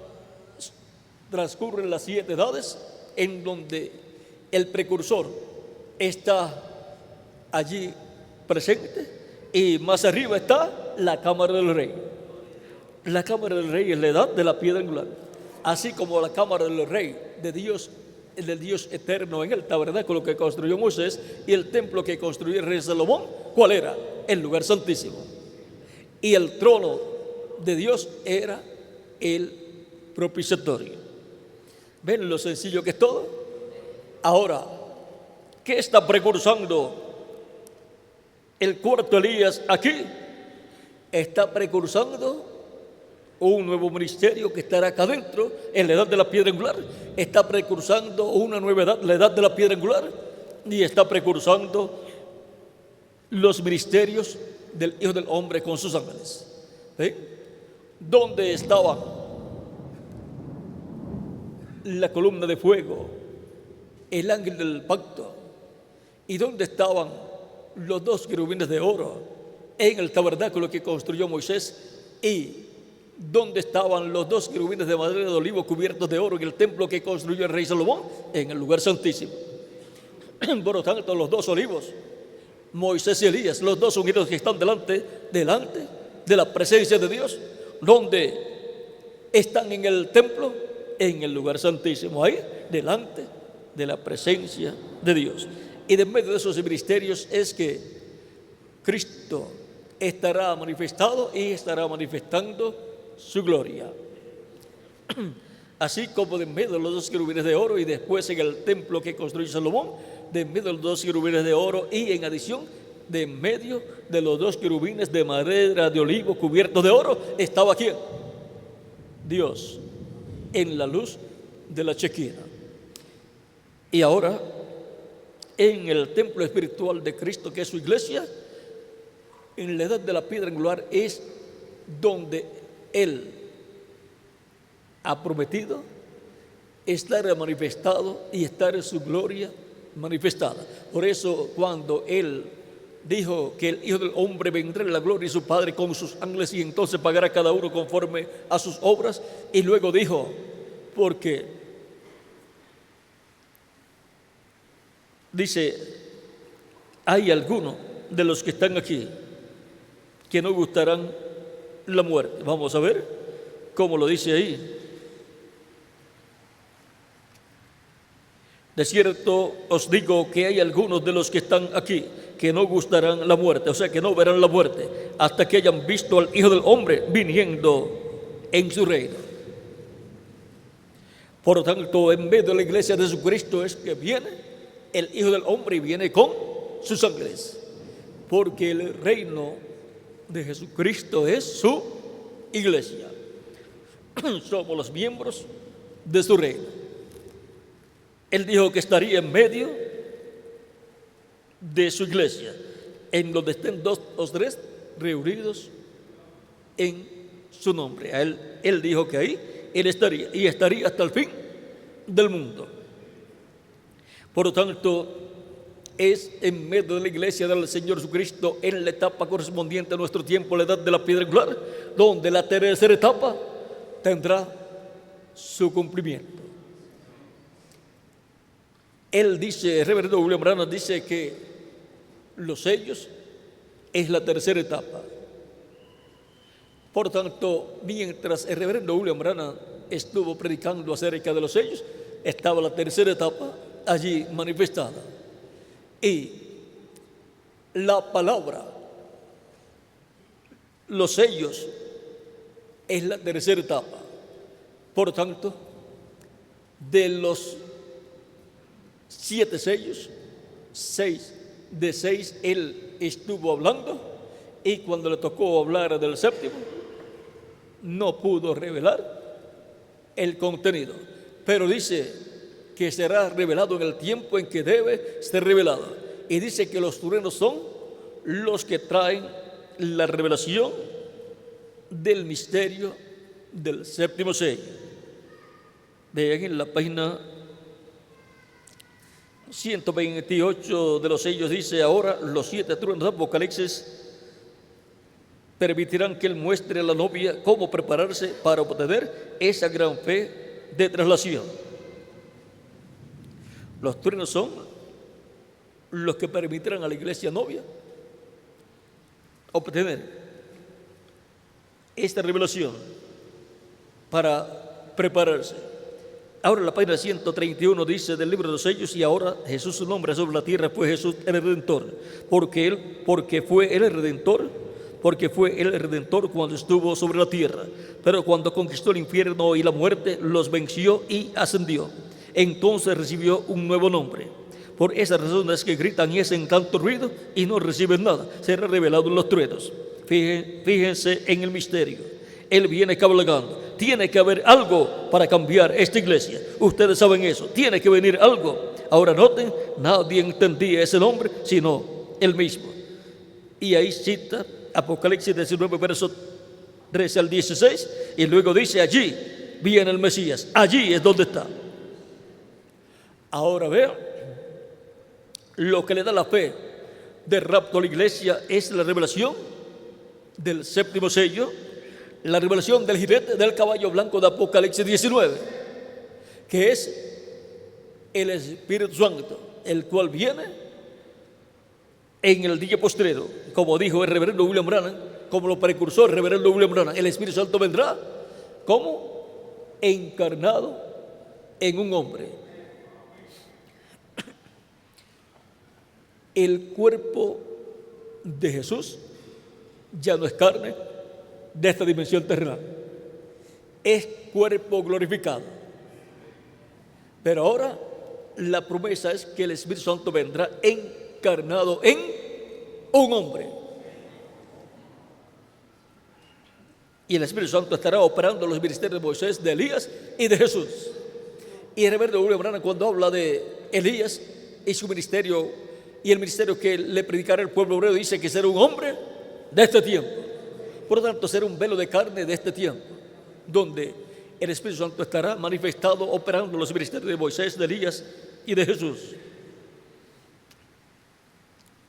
transcurren las 7 edades, en donde el precursor está allí presente, y más arriba está la cámara del rey. La cámara del rey es la edad de la piedra angular, así como la cámara del rey de Dios, el del Dios eterno en el tabernáculo que construyó Moisés y el templo que construyó el rey Salomón. ¿Cuál era? El lugar santísimo. Y el trono de Dios era el propiciatorio. ¿Ven lo sencillo que es todo? Ahora, ¿qué está precursando el cuarto Elías aquí? Está precursando un nuevo ministerio que estará acá adentro en la edad de la piedra angular. Está precursando una nueva edad, la edad de la piedra angular, y está precursando los ministerios del Hijo del Hombre con sus ángeles. ¿Sí? ¿Dónde estaban la columna de fuego, el ángel del pacto. ¿Y dónde estaban los dos querubines de oro en el tabernáculo que construyó Moisés? ¿Y dónde estaban los dos querubines de madera de olivo cubiertos de oro en el templo que construyó el rey Salomón? En el lugar santísimo. Por lo tanto, los dos olivos, Moisés y Elías, los dos unidos que están delante de la presencia de Dios. ¿Dónde están en el templo? En el lugar santísimo, ahí delante de la presencia de Dios. Y de medio de esos ministerios es que Cristo estará manifestado y estará manifestando su gloria. Así como de medio de los dos querubines de oro y después en el templo que construyó Salomón, de medio de los dos querubines de oro y en adición de medio de los dos querubines de madera de olivo cubiertos de oro, estaba ¿quién? Dios, en la luz de la Chequina. Y ahora, en el templo espiritual de Cristo, que es su iglesia, en la edad de la piedra angular, es donde Él ha prometido estar manifestado y estar en su gloria manifestada. Por eso, cuando Él dijo que el Hijo del Hombre vendrá en la gloria de su Padre con sus ángeles y entonces pagará cada uno conforme a sus obras, y luego dijo, porque dice, hay algunos de los que están aquí que no gustarán la muerte. Vamos a ver cómo lo dice ahí. De cierto os digo que hay algunos de los que están aquí que no gustarán la muerte, o sea que no verán la muerte hasta que hayan visto al Hijo del Hombre viniendo en su reino. Por lo tanto, en medio de la iglesia de Jesucristo es que viene el Hijo del Hombre y viene con sus ángeles, porque el reino de Jesucristo es su iglesia. Somos los miembros de su reino. Él dijo que estaría en medio de su iglesia, en donde estén dos o tres reunidos en su nombre. Él dijo que ahí Él estaría, y estaría hasta el fin del mundo. Por lo tanto, es en medio de la iglesia del Señor Jesucristo, en la etapa correspondiente a nuestro tiempo, la edad de la piedra angular, donde la tercera etapa tendrá su cumplimiento. Él dice, el reverendo William Branham dice que los sellos es la tercera etapa. Por tanto, mientras el reverendo William Branham estuvo predicando acerca de los sellos, estaba la tercera etapa allí manifestada. Y la palabra, los sellos, es la tercera etapa. Por tanto, de los 7 sellos, 6 de 6 él estuvo hablando, y cuando le tocó hablar del séptimo, no pudo revelar el contenido, pero dice que será revelado en el tiempo en que debe ser revelado, y dice que los truenos son los que traen la revelación del misterio del séptimo sello. Vean en la página 128 de los sellos, dice: ahora los 7 truenos de Apocalipsis permitirán que él muestre a la novia cómo prepararse para obtener esa gran fe de traslación. Los truenos son los que permitirán a la iglesia novia obtener esta revelación para prepararse. Ahora la página 131 dice del libro de los sellos: y ahora Jesús, su nombre sobre la tierra, fue Jesús el Redentor, porque fue el Redentor cuando estuvo sobre la tierra, pero cuando conquistó el infierno y la muerte, los venció y ascendió. Entonces recibió un nuevo nombre. Por esa razón es que gritan y hacen tanto ruido y no reciben nada. Será revelado en los truenos. Fíjense en el misterio. Él viene cabalgando. Tiene que haber algo para cambiar esta iglesia. Ustedes saben eso. Tiene que venir algo. Ahora noten, nadie entendía ese nombre sino él mismo. Y ahí cita Apocalipsis 19, versos 13 al 16. Y luego dice: allí viene el Mesías. Allí es donde está. Ahora vean, lo que le da la fe de rapto a la iglesia es la revelación del séptimo sello, la revelación del jinete del caballo blanco de Apocalipsis 19, que es el Espíritu Santo, el cual viene en el día postrero, como dijo el reverendo William Branham, como lo precursó el reverendo William Branham. El Espíritu Santo vendrá como encarnado en un hombre. El cuerpo de Jesús ya no es carne de esta dimensión terrenal, es cuerpo glorificado. Pero ahora la promesa es que el Espíritu Santo vendrá encarnado en un hombre. Y el Espíritu Santo estará operando los ministerios de Moisés, de Elías y de Jesús. Y el reverendo William Branham, cuando habla de Elías y su ministerio y el ministerio que le predicará al pueblo hebreo, dice que será un hombre de este tiempo. Por lo tanto, será un velo de carne de este tiempo, donde el Espíritu Santo estará manifestado, operando los ministerios de Moisés, de Elías y de Jesús.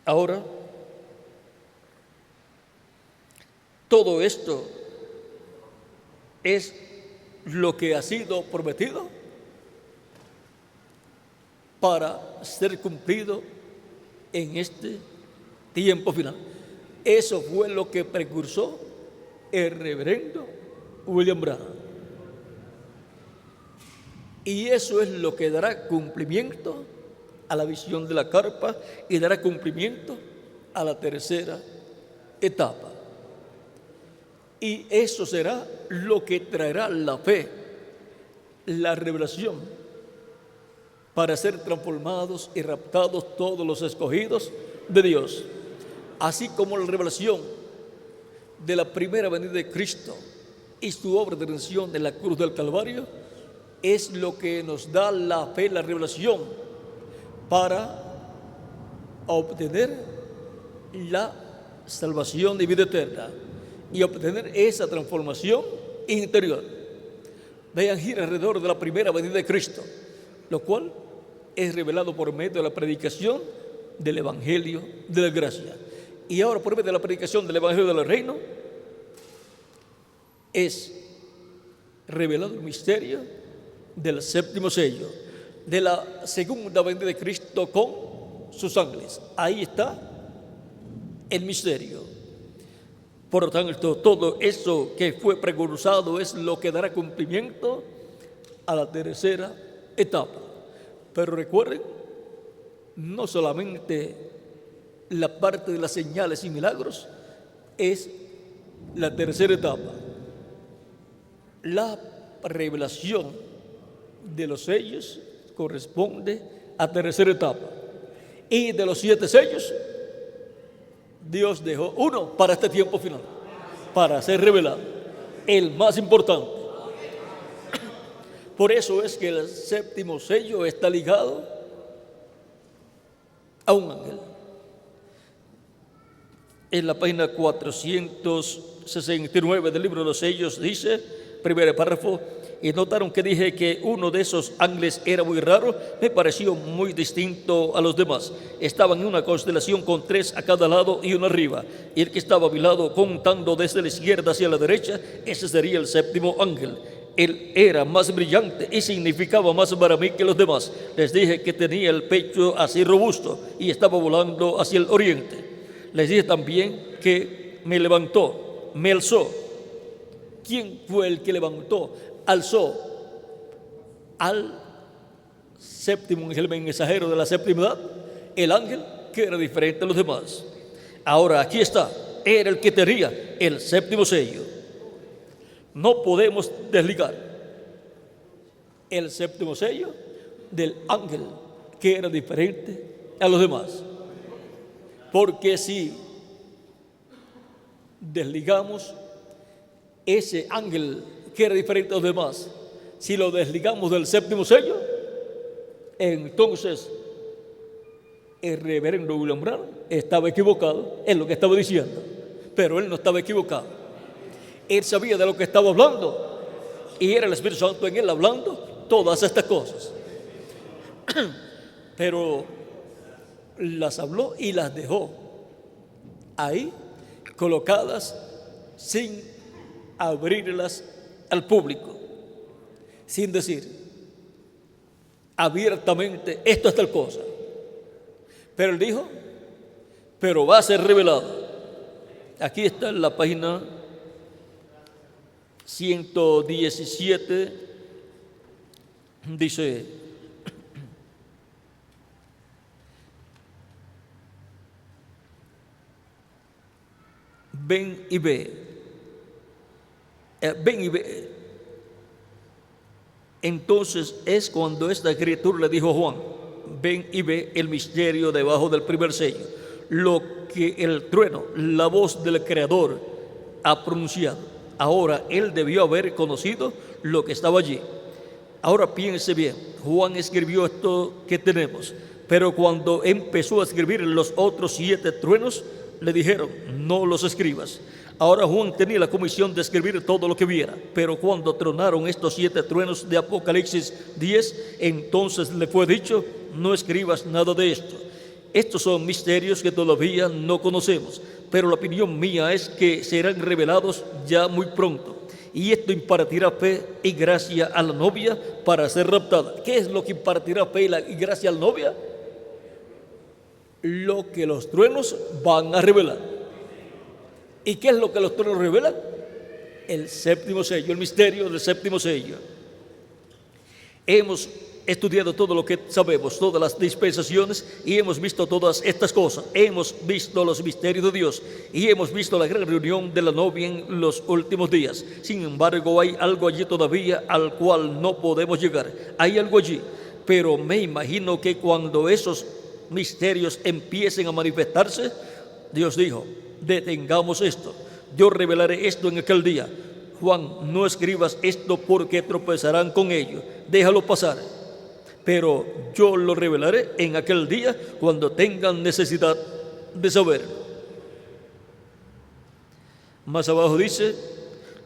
Ahora, todo esto es lo que ha sido prometido para ser cumplido en este tiempo final. Eso fue lo que precursó el reverendo William Branham. Y eso es lo que dará cumplimiento a la visión de la carpa y dará cumplimiento a la tercera etapa. Y eso será lo que traerá la fe, la revelación, para ser transformados y raptados todos los escogidos de Dios. Así como la revelación de la primera venida de Cristo y su obra de redención en la cruz del Calvario es lo que nos da la fe, la revelación, para obtener la salvación y vida eterna y obtener esa transformación interior. Vean, gira alrededor de la primera venida de Cristo, lo cual es revelado por medio de la predicación del Evangelio de la gracia. Y ahora, por medio de la predicación del Evangelio del reino, es revelado el misterio del séptimo sello, de la segunda venida de Cristo con sus ángeles. Ahí está el misterio. Por lo tanto, todo eso que fue precursado es lo que dará cumplimiento a la tercera etapa. Pero recuerden, no solamente la parte de las señales y milagros es la tercera etapa. La revelación de los sellos corresponde a tercera etapa. Y de los 7 sellos, Dios dejó uno para este tiempo final, para ser revelado, el más importante. Por eso es que el séptimo sello está ligado a un ángel. En la página 469 del libro de los sellos dice, primer párrafo, y notaron que dije que uno de esos ángeles era muy raro, me pareció muy distinto a los demás. Estaba en una constelación con 3 a cada lado y uno arriba, y el que estaba a mi lado contando desde la izquierda hacia la derecha, ese sería el séptimo ángel. Él era más brillante y significaba más para mí que los demás. Les dije que tenía el pecho así robusto y estaba volando hacia el oriente. Les dije también que me levantó, me alzó. ¿Quién fue el que levantó, alzó al séptimo ángel mensajero de la séptima edad? El ángel que era diferente a los demás. Ahora aquí está, era el que tenía el séptimo sello. No podemos desligar el séptimo sello del ángel que era diferente a los demás. Porque si desligamos ese ángel que era diferente a los demás, si lo desligamos del séptimo sello, entonces el reverendo William Branham estaba equivocado en lo que estaba diciendo. Pero él no estaba equivocado. Él sabía de lo que estaba hablando y era el Espíritu Santo en él hablando todas estas cosas. pero las habló y las dejó ahí colocadas sin abrirlas al público, sin decir abiertamente esto es tal cosa. Pero él dijo, pero va a ser revelado. Aquí está en la página 117, dice: ven y ve, ven y ve. Entonces es cuando esta escritura le dijo a Juan: ven y ve el misterio debajo del primer sello, lo que el trueno, la voz del Creador, ha pronunciado. Ahora él debió haber conocido lo que estaba allí. Ahora piense bien, Juan escribió esto que tenemos, pero cuando empezó a escribir los otros 7 truenos, le dijeron: no los escribas. Ahora Juan tenía la comisión de escribir todo lo que viera, pero cuando tronaron estos 7 truenos de Apocalipsis 10, entonces le fue dicho: no escribas nada de esto. Estos son misterios que todavía no conocemos, pero la opinión mía es que serán revelados ya muy pronto. Y esto impartirá fe y gracia a la novia para ser raptada. ¿Qué es lo que impartirá fe y gracia a la novia? Lo que los truenos van a revelar. ¿Y qué es lo que los truenos revelan? El séptimo sello, el misterio del séptimo sello. Hemos estudiado todo lo que sabemos, todas las dispensaciones, y hemos visto todas estas cosas. Hemos visto los misterios de Dios y hemos visto la gran reunión de la novia en los últimos días. Sin embargo, hay algo allí todavía al cual no podemos llegar. Hay algo allí, pero me imagino que cuando esos misterios empiecen a manifestarse, Dios dijo: detengamos esto, yo revelaré esto en aquel día. Juan, no escribas esto porque tropezarán con ello, déjalo pasar, pero yo lo revelaré en aquel día cuando tengan necesidad de saberlo. Más abajo dice: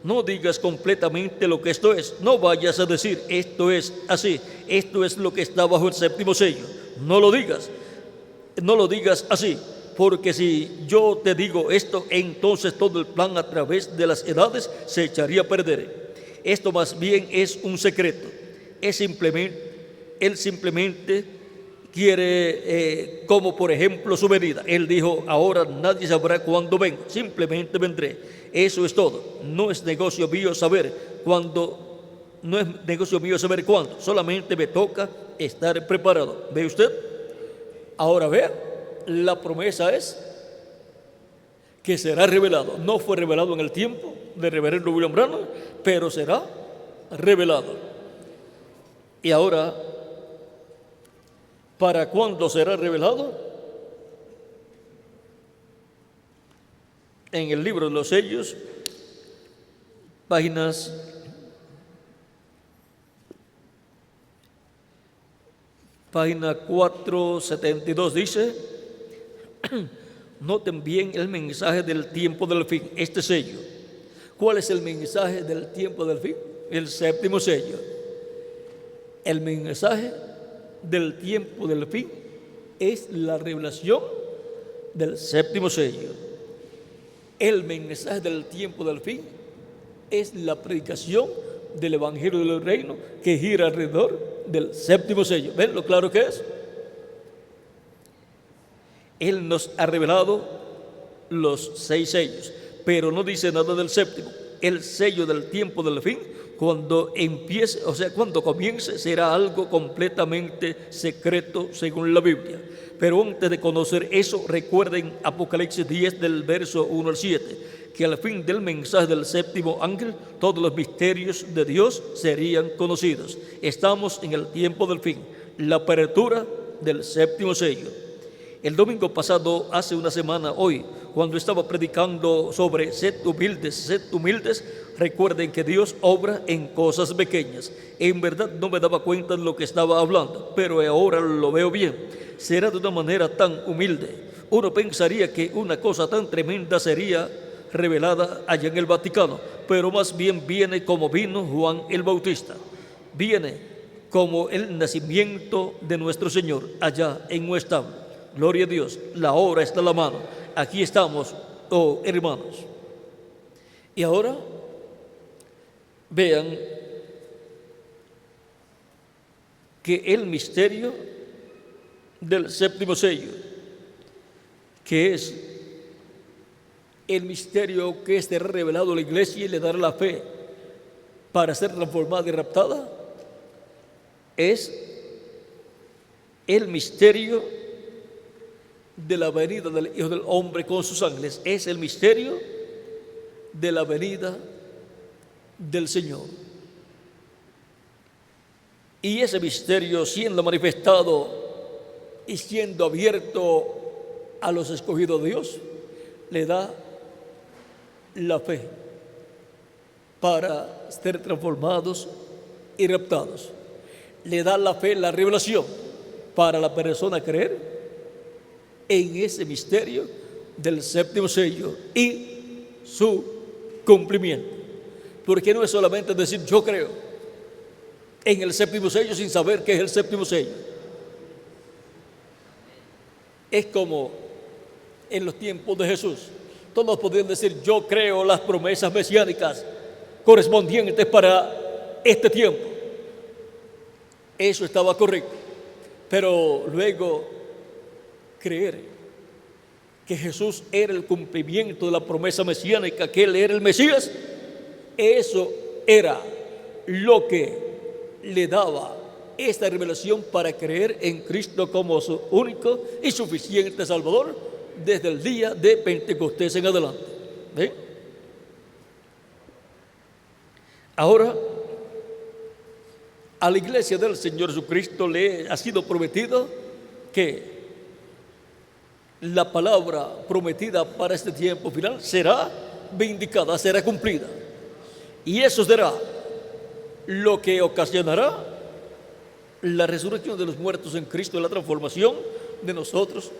no digas completamente lo que esto es, no vayas a decir esto es así, esto es lo que está bajo el séptimo sello. No lo digas así, porque si yo te digo esto, entonces todo el plan a través de las edades se echaría a perder. Esto más bien es un secreto. Él simplemente quiere, como por ejemplo su venida. Él dijo: ahora nadie sabrá cuándo vengo, simplemente vendré. Eso es todo. No es negocio mío saber cuándo, solamente me toca estar preparado. ¿Ve usted? Ahora vea, la promesa es que será revelado. No fue revelado en el tiempo del reverendo William Branham, pero será revelado. Y ahora, ¿para cuándo será revelado? En el libro de los sellos, página 472 dice: noten bien el mensaje del tiempo del fin, este sello. ¿Cuál es el mensaje del tiempo del fin? El séptimo sello. El mensaje del tiempo del fin es la revelación del séptimo sello. El mensaje del tiempo del fin es la predicación del Evangelio del Reino que gira alrededor del séptimo sello. ¿Ven lo claro que es? Él nos ha revelado los 6 sellos, pero no dice nada del séptimo. El sello del tiempo del fin, cuando empiece, cuando comience, será algo completamente secreto según la Biblia. Pero antes de conocer eso, recuerden Apocalipsis 10 del verso 1 al 7, que al fin del mensaje del séptimo ángel, todos los misterios de Dios serían conocidos. Estamos en el tiempo del fin, la apertura del séptimo sello. El domingo pasado, hace una semana hoy, cuando estaba predicando sobre sed humildes, recuerden que Dios obra en cosas pequeñas. En verdad no me daba cuenta de lo que estaba hablando, pero ahora lo veo bien. Será de una manera tan humilde. Uno pensaría que una cosa tan tremenda sería revelada allá en el Vaticano, pero más bien viene como vino Juan el Bautista. Viene como el nacimiento de nuestro Señor allá en un establo. Gloria a Dios, la obra está a la mano. Aquí estamos, oh hermanos. Y ahora vean que el misterio del séptimo sello, que es el misterio que es revelado a la iglesia y le dará la fe para ser transformada y raptada, es el misterio de la venida del Hijo del Hombre con sus ángeles. Es el misterio de la venida del Señor. Y ese misterio, siendo manifestado y siendo abierto a los escogidos de Dios, le da la fe para ser transformados y raptados. Le da la fe, la revelación para la persona creer en ese misterio del séptimo sello y su cumplimiento. Porque no es solamente decir yo creo en el séptimo sello sin saber qué es el séptimo sello. Es como en los tiempos de Jesús. Todos podían decir yo creo las promesas mesiánicas correspondientes para este tiempo. Eso estaba correcto. Pero luego creer que Jesús era el cumplimiento de la promesa mesiánica, que Él era el Mesías, eso era lo que le daba esta revelación para creer en Cristo como su único y suficiente Salvador desde el día de Pentecostés en adelante. ¿Ven? Ahora, a la iglesia del Señor Jesucristo le ha sido prometido que la palabra prometida para este tiempo final será vindicada, será cumplida. Y eso será lo que ocasionará la resurrección de los muertos en Cristo y la transformación de nosotros,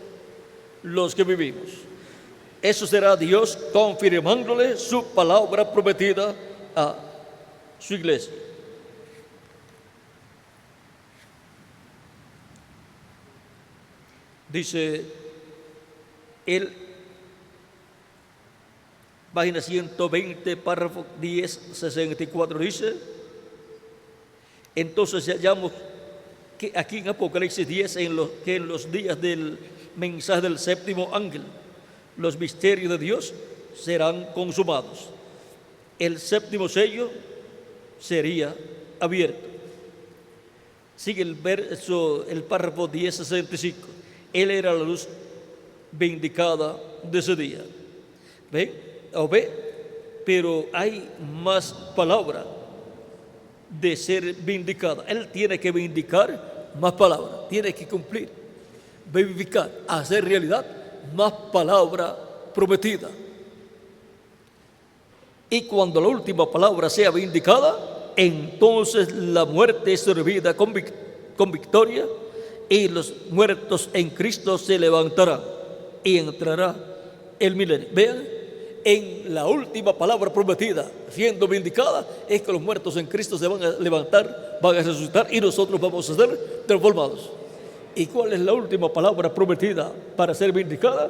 los que vivimos. Eso será Dios confirmándole su palabra prometida a su iglesia. Dice el página 120, párrafo 1064, dice: entonces hallamos que aquí en Apocalipsis 10, que en los días del mensaje del séptimo ángel, los misterios de Dios serán consumados. El séptimo sello sería abierto. Sigue el verso, el párrafo 1065. Él era la luz vindicada de ese día. ¿Ve? ¿O ve? Pero hay más palabra de ser vindicada. Él tiene que vindicar más palabra, tiene que cumplir, vivificar, hacer realidad más palabra prometida. Y cuando la última palabra sea vindicada, entonces la muerte es servida con victoria y los muertos en Cristo se levantarán y entrará el milenio. Vean, en la última palabra prometida siendo vindicada es que los muertos en Cristo se van a levantar, van a resucitar y nosotros vamos a ser transformados. ¿Y cuál es la última palabra prometida para ser vindicada?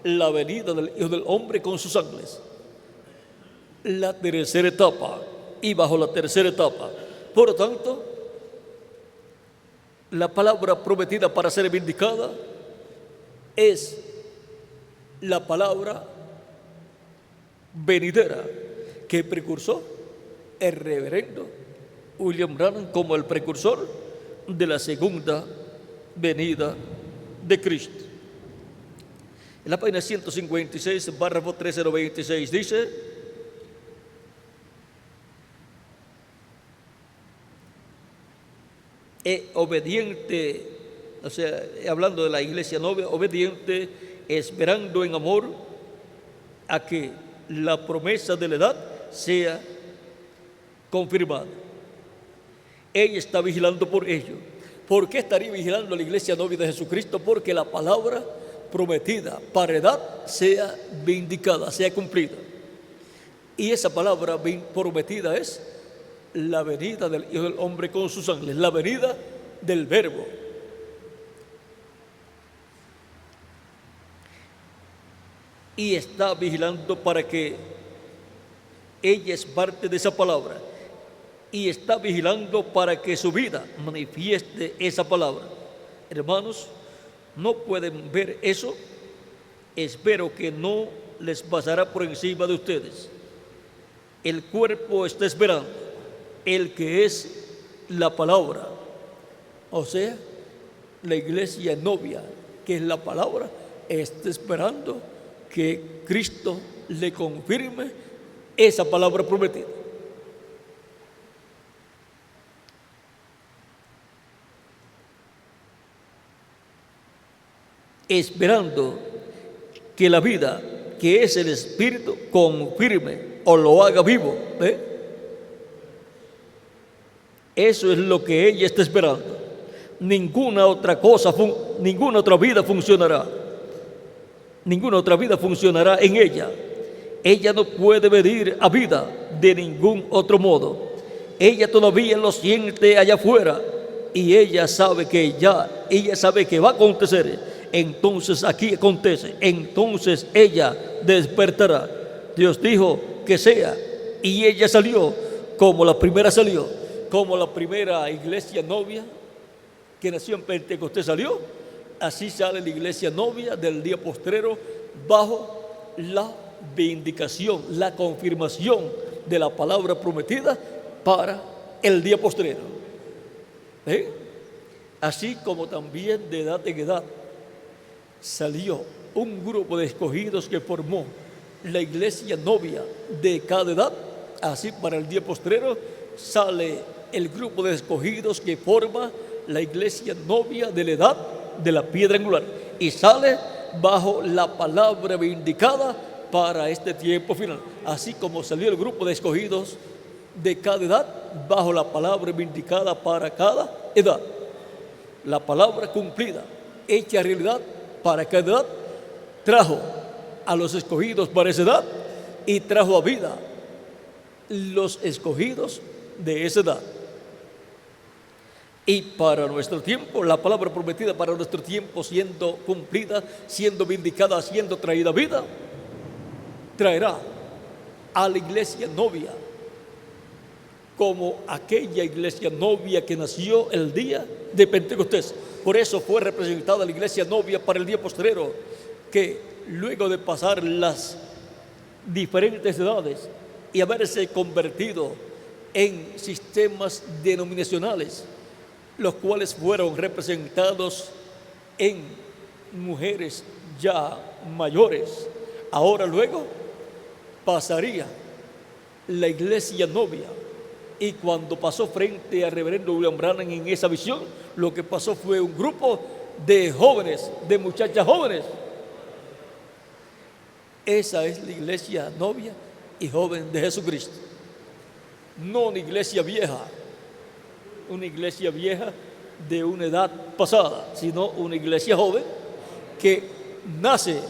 La venida del Hijo del Hombre con sus ángeles. La tercera etapa, y bajo la tercera etapa. Por lo tanto, la palabra prometida para ser vindicada es la palabra venidera que precursó el reverendo William Branham como el precursor de la segunda venida de Cristo. En la página 156, párrafo 3026 dice: obediente, o sea, hablando de la iglesia novia, obediente, esperando en amor a que la promesa de la edad sea confirmada. Ella está vigilando por ello. ¿Por qué estaría vigilando la iglesia novia de Jesucristo? Porque la palabra prometida para edad sea vindicada, sea cumplida. Y esa palabra prometida es la venida del Hijo del Hombre con sus ángeles, la venida del Verbo. Y está vigilando para que ella es parte de esa palabra. Y está vigilando para que su vida manifieste esa palabra. Hermanos, no pueden ver eso. Espero que no les pasará por encima de ustedes. El cuerpo está esperando el que es la palabra, o sea, la iglesia novia, que es la palabra, está esperando que Cristo le confirme esa palabra prometida. Esperando que la vida, que es el Espíritu, confirme o lo haga vivo. Eso es lo que ella está esperando. Ninguna otra cosa, ninguna otra vida funcionará. Ninguna otra vida funcionará en ella. Ella no puede venir a vida de ningún otro modo. Ella todavía lo siente allá afuera y ella sabe que ella sabe que va a acontecer. Entonces aquí acontece. Entonces ella despertará. Dios dijo que sea y ella salió como la primera salió, como la primera iglesia novia que nació en Pentecostés salió. Así sale la iglesia novia del día postrero bajo la vindicación, la confirmación de la palabra prometida para el día postrero. Así como también de edad en edad salió un grupo de escogidos que formó la iglesia novia de cada edad, así para el día postrero sale el grupo de escogidos que forma la iglesia novia de la edad de la piedra angular y sale bajo la palabra vindicada para este tiempo final, así como salió el grupo de escogidos de cada edad bajo la palabra vindicada para cada edad. La palabra cumplida, hecha realidad para cada edad, trajo a los escogidos para esa edad y trajo a vida los escogidos de esa edad. Y para nuestro tiempo, la palabra prometida para nuestro tiempo siendo cumplida, siendo vindicada, siendo traída a vida, traerá a la iglesia novia como aquella iglesia novia que nació el día de Pentecostés. Por eso fue representada la iglesia novia para el día postrero, que luego de pasar las diferentes edades y haberse convertido en sistemas denominacionales, los cuales fueron representados en mujeres ya mayores, ahora luego pasaría la iglesia novia. Y cuando pasó frente al reverendo William Branham en esa visión, lo que pasó fue un grupo de jóvenes, de muchachas jóvenes. Esa es la iglesia novia y joven de Jesucristo. No una iglesia vieja de una edad pasada, sino una iglesia joven que nace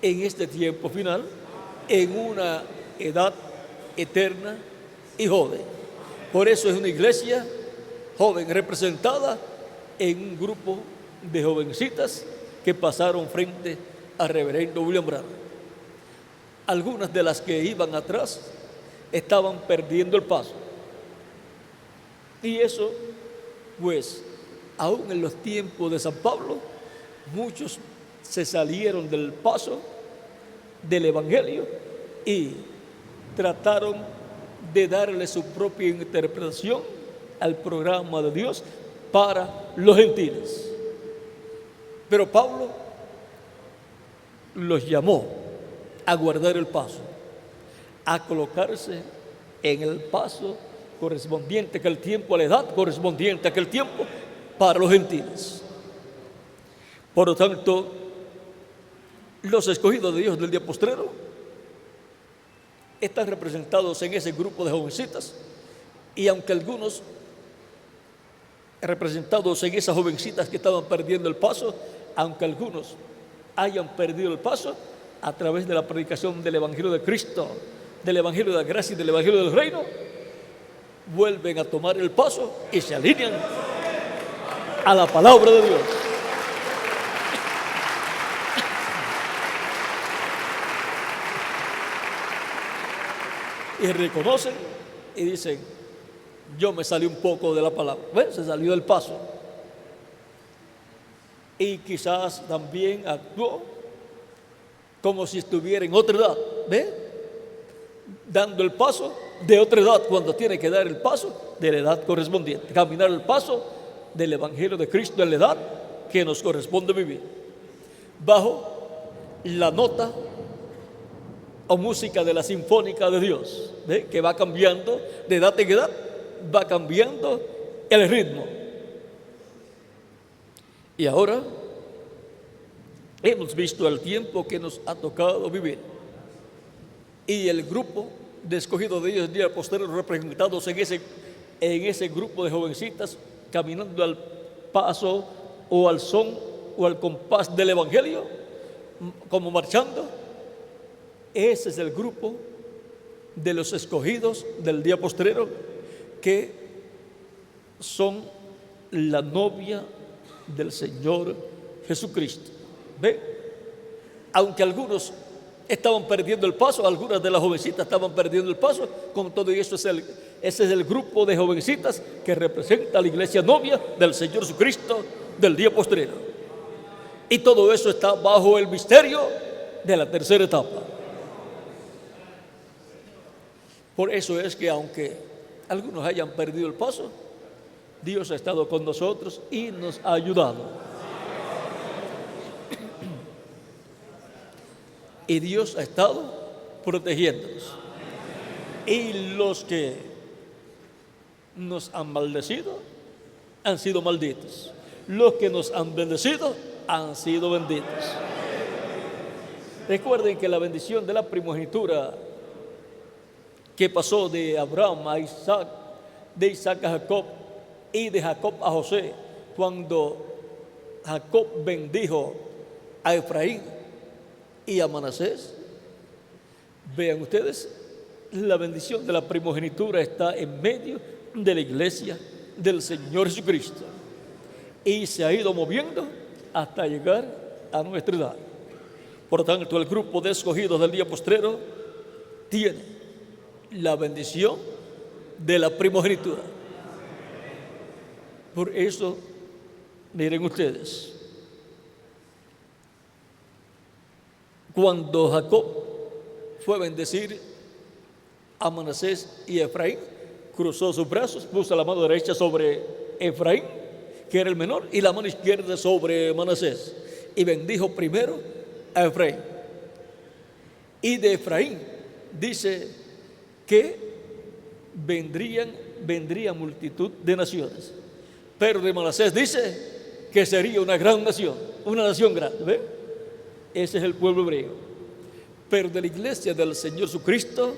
en este tiempo final, en una edad eterna y joven. Por eso es una iglesia joven representada en un grupo de jovencitas que pasaron frente al reverendo William Branham. Algunas de las que iban atrás estaban perdiendo el paso. Y eso, pues, aún en los tiempos de San Pablo, muchos se salieron del paso del Evangelio y trataron de darle su propia interpretación al programa de Dios para los gentiles. Pero Pablo los llamó a guardar el paso, a colocarse en el paso correspondiente a aquel tiempo, a la edad correspondiente a aquel tiempo para los gentiles. Por lo tanto, los escogidos de Dios del día postrero están representados en ese grupo de jovencitas, y aunque algunos representados en esas jovencitas que estaban perdiendo el paso, aunque algunos hayan perdido el paso a través de la predicación del Evangelio de Cristo, del Evangelio de la gracia y del Evangelio del reino, vuelven a tomar el paso y se alinean a la palabra de Dios. Y reconocen y dicen, yo me salí un poco de la palabra. ¿Ves? Se salió del paso. Y quizás también actuó como si estuviera en otra edad. ¿Ves? Dando el paso de otra edad cuando tiene que dar el paso de la edad correspondiente. Caminar el paso del Evangelio de Cristo en la edad que nos corresponde vivir. Bajo la nota o música de la sinfónica de Dios, ¿ve? Que va cambiando de edad en edad, va cambiando el ritmo. Y ahora hemos visto el tiempo que nos ha tocado vivir. Y el grupo de escogidos de Dios, día posterior, representados en ese grupo de jovencitas, caminando al paso o al son o al compás del Evangelio, como marchando. Ese es el grupo de los escogidos del día postrero, que son la novia del Señor Jesucristo. ¿Ve? Aunque algunos estaban perdiendo el paso, algunas de las jovencitas estaban perdiendo el paso, con todo eso ese es el grupo de jovencitas que representa a la iglesia novia del Señor Jesucristo del día postrero. Y todo eso está bajo el misterio de la tercera etapa. Por eso es que aunque algunos hayan perdido el paso, Dios ha estado con nosotros y nos ha ayudado. Y Dios ha estado protegiéndonos. Y los que nos han maldecido han sido malditos. Los que nos han bendecido han sido benditos. Recuerden que la bendición de la primogenitura que pasó de Abraham a Isaac, de Isaac a Jacob y de Jacob a José, cuando Jacob bendijo a Efraín y a Manasés. Vean ustedes, la bendición de la primogenitura está en medio de la iglesia del Señor Jesucristo y se ha ido moviendo hasta llegar a nuestra edad. Por tanto, el grupo de escogidos del día postrero tiene la bendición de la primogenitura. Por eso, miren ustedes, cuando Jacob fue a bendecir a Manasés y a Efraín, cruzó sus brazos, puso la mano derecha sobre Efraín, que era el menor, y la mano izquierda sobre Manasés, y bendijo primero a Efraín. Y de Efraín dice que vendría multitud de naciones, pero de Manasés dice que sería una gran nación, una nación grande. ¿Ve? Ese es el pueblo hebreo. Pero de la iglesia del Señor Jesucristo,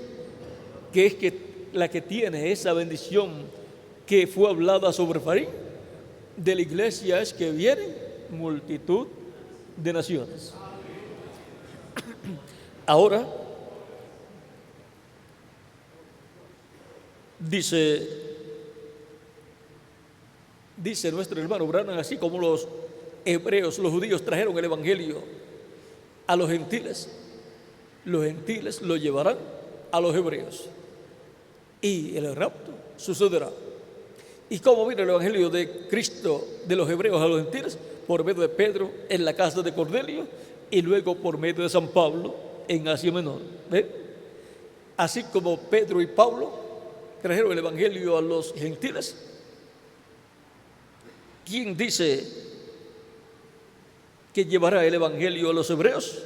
que es la que tiene esa bendición que fue hablada sobre Efraín, de la iglesia es que vienen multitud de naciones. Ahora dice nuestro hermano Branham, así como los hebreos, los judíos trajeron el evangelio a los gentiles lo llevarán a los hebreos y el rapto sucederá. ¿Y cómo vino el evangelio de Cristo de los hebreos a los gentiles? Por medio de Pedro en la casa de Cornelio y luego por medio de San Pablo en Asia Menor. ¿Ve? Así como Pedro y Pablo trajeron el evangelio a los gentiles, ¿quién dice que llevará el evangelio a los hebreos?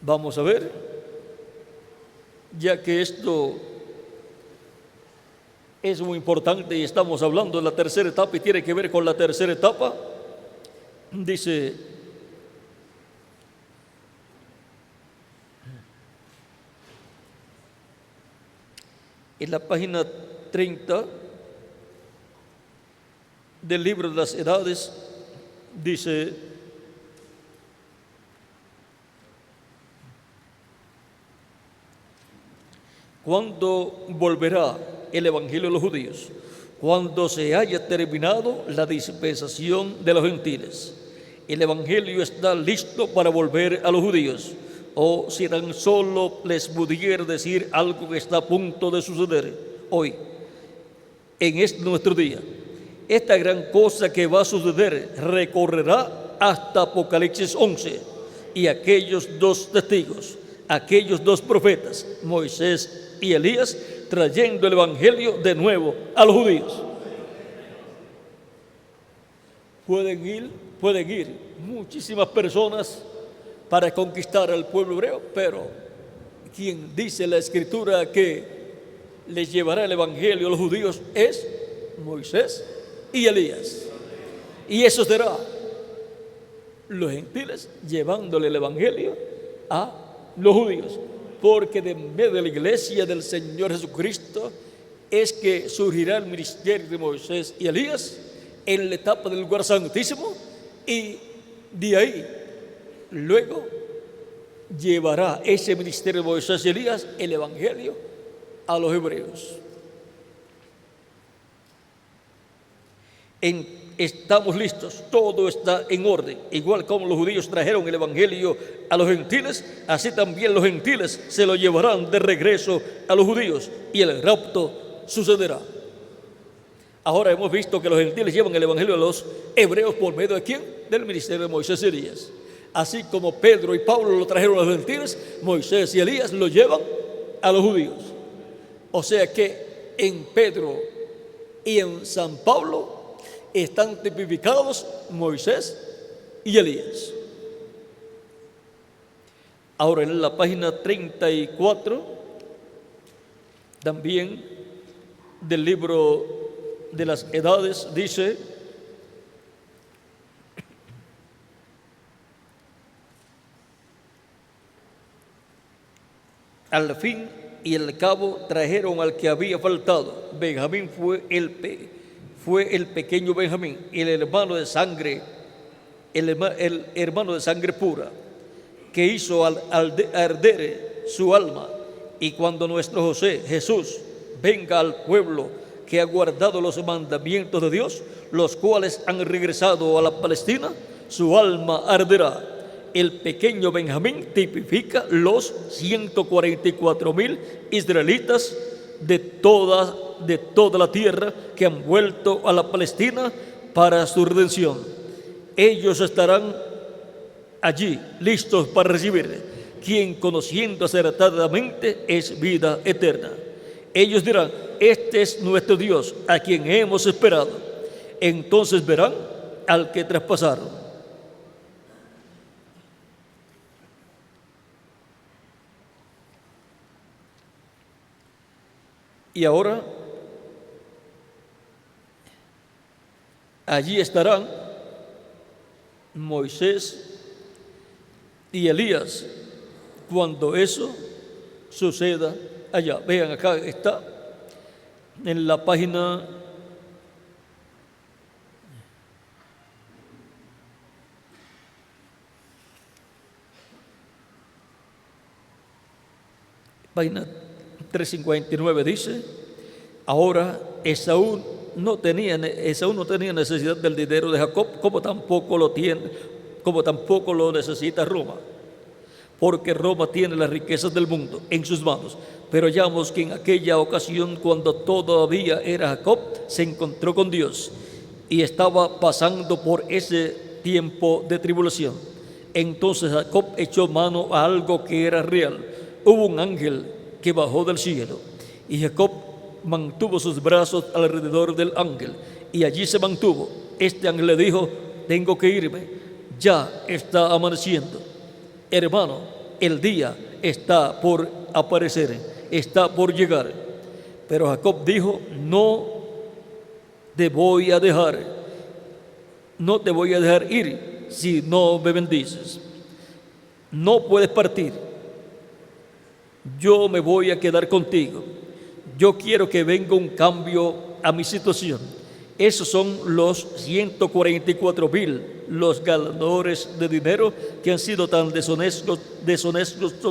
Vamos a ver, ya que esto es muy importante y estamos hablando de la tercera etapa y tiene que ver con la tercera etapa. Dice: en la página 30 del libro de las edades, dice: ¿cuándo volverá el evangelio de los judíos, cuando se haya terminado la dispensación de los gentiles. El evangelio está listo para volver a los judíos, o si tan solo les pudiera decir algo que está a punto de suceder hoy, en este nuestro día. Esta gran cosa que va a suceder recorrerá hasta Apocalipsis 11, y aquellos dos testigos, aquellos dos profetas, Moisés y Elías, trayendo el evangelio de nuevo a los judíos. Pueden ir muchísimas personas para conquistar al pueblo hebreo, pero quien dice la Escritura que les llevará el evangelio a los judíos es Moisés y Elías. Y eso será los gentiles llevándole el evangelio a los judíos, porque de medio de la iglesia del Señor Jesucristo es que surgirá el ministerio de Moisés y Elías en la etapa del lugar santísimo, y de ahí luego llevará ese ministerio de Moisés y Elías el evangelio a los hebreos. Estamos listos, todo está en orden. Igual como los judíos trajeron el evangelio a los gentiles, así también los gentiles se lo llevarán de regreso a los judíos, y el rapto sucederá. Ahora hemos visto que los gentiles llevan el evangelio a los hebreos por medio de ¿quién? Del ministerio de Moisés y Elías. Así como Pedro y Pablo lo trajeron a los gentiles, Moisés y Elías lo llevan a los judíos. O sea que en Pedro y en San Pablo están tipificados Moisés y Elías. Ahora en la página 34, también del libro de las edades, dice: al fin y al cabo trajeron al que había faltado. Benjamín fue el pequeño Benjamín, el hermano de sangre, el hermano de sangre pura, que hizo arder su alma. Y cuando nuestro José, Jesús, venga al pueblo que ha guardado los mandamientos de Dios, los cuales han regresado a la Palestina, su alma arderá. El pequeño Benjamín tipifica los 144,000 israelitas de toda la tierra que han vuelto a la Palestina para su redención. Ellos estarán allí listos para recibirle, quien conociendo acertadamente es vida eterna. Ellos dirán: este es nuestro Dios, a quien hemos esperado. Entonces verán al que traspasaron. Y ahora allí estarán Moisés y Elías cuando eso suceda allá. Vean, acá está en la página 359 dice: ahora Esaú no tenía necesidad del dinero de Jacob, como tampoco lo necesita Roma, porque Roma tiene las riquezas del mundo en sus manos. Pero hallamos que en aquella ocasión, cuando todavía era Jacob, se encontró con Dios y estaba pasando por ese tiempo de tribulación. Entonces Jacob echó mano a algo que era real. Hubo un ángel que bajó del cielo, y Jacob mantuvo sus brazos alrededor del ángel, y allí se mantuvo. Este ángel le dijo: tengo que irme, ya está amaneciendo. Hermano, el día está por aparecer, está por llegar. Pero Jacob dijo: no te voy a dejar ir si no me bendices. No puedes partir, yo me voy a quedar contigo. Yo quiero que venga un cambio a mi situación. Esos son los 144,000, los ganadores de dinero que han sido tan deshonestos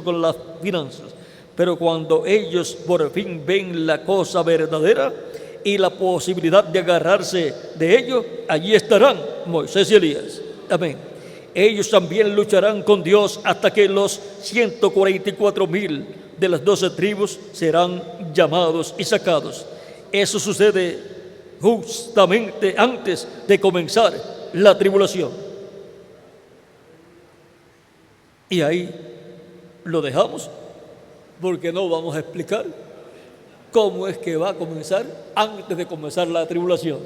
con las finanzas. Pero cuando ellos por fin ven la cosa verdadera y la posibilidad de agarrarse de ello, allí estarán Moisés y Elías. Amén. Ellos también lucharán con Dios hasta que los 144,000 de las 12 tribus serán llamados y sacados. Eso sucede justamente antes de comenzar la tribulación. Y ahí lo dejamos, porque no vamos a explicar cómo es que va a comenzar antes de comenzar la tribulación.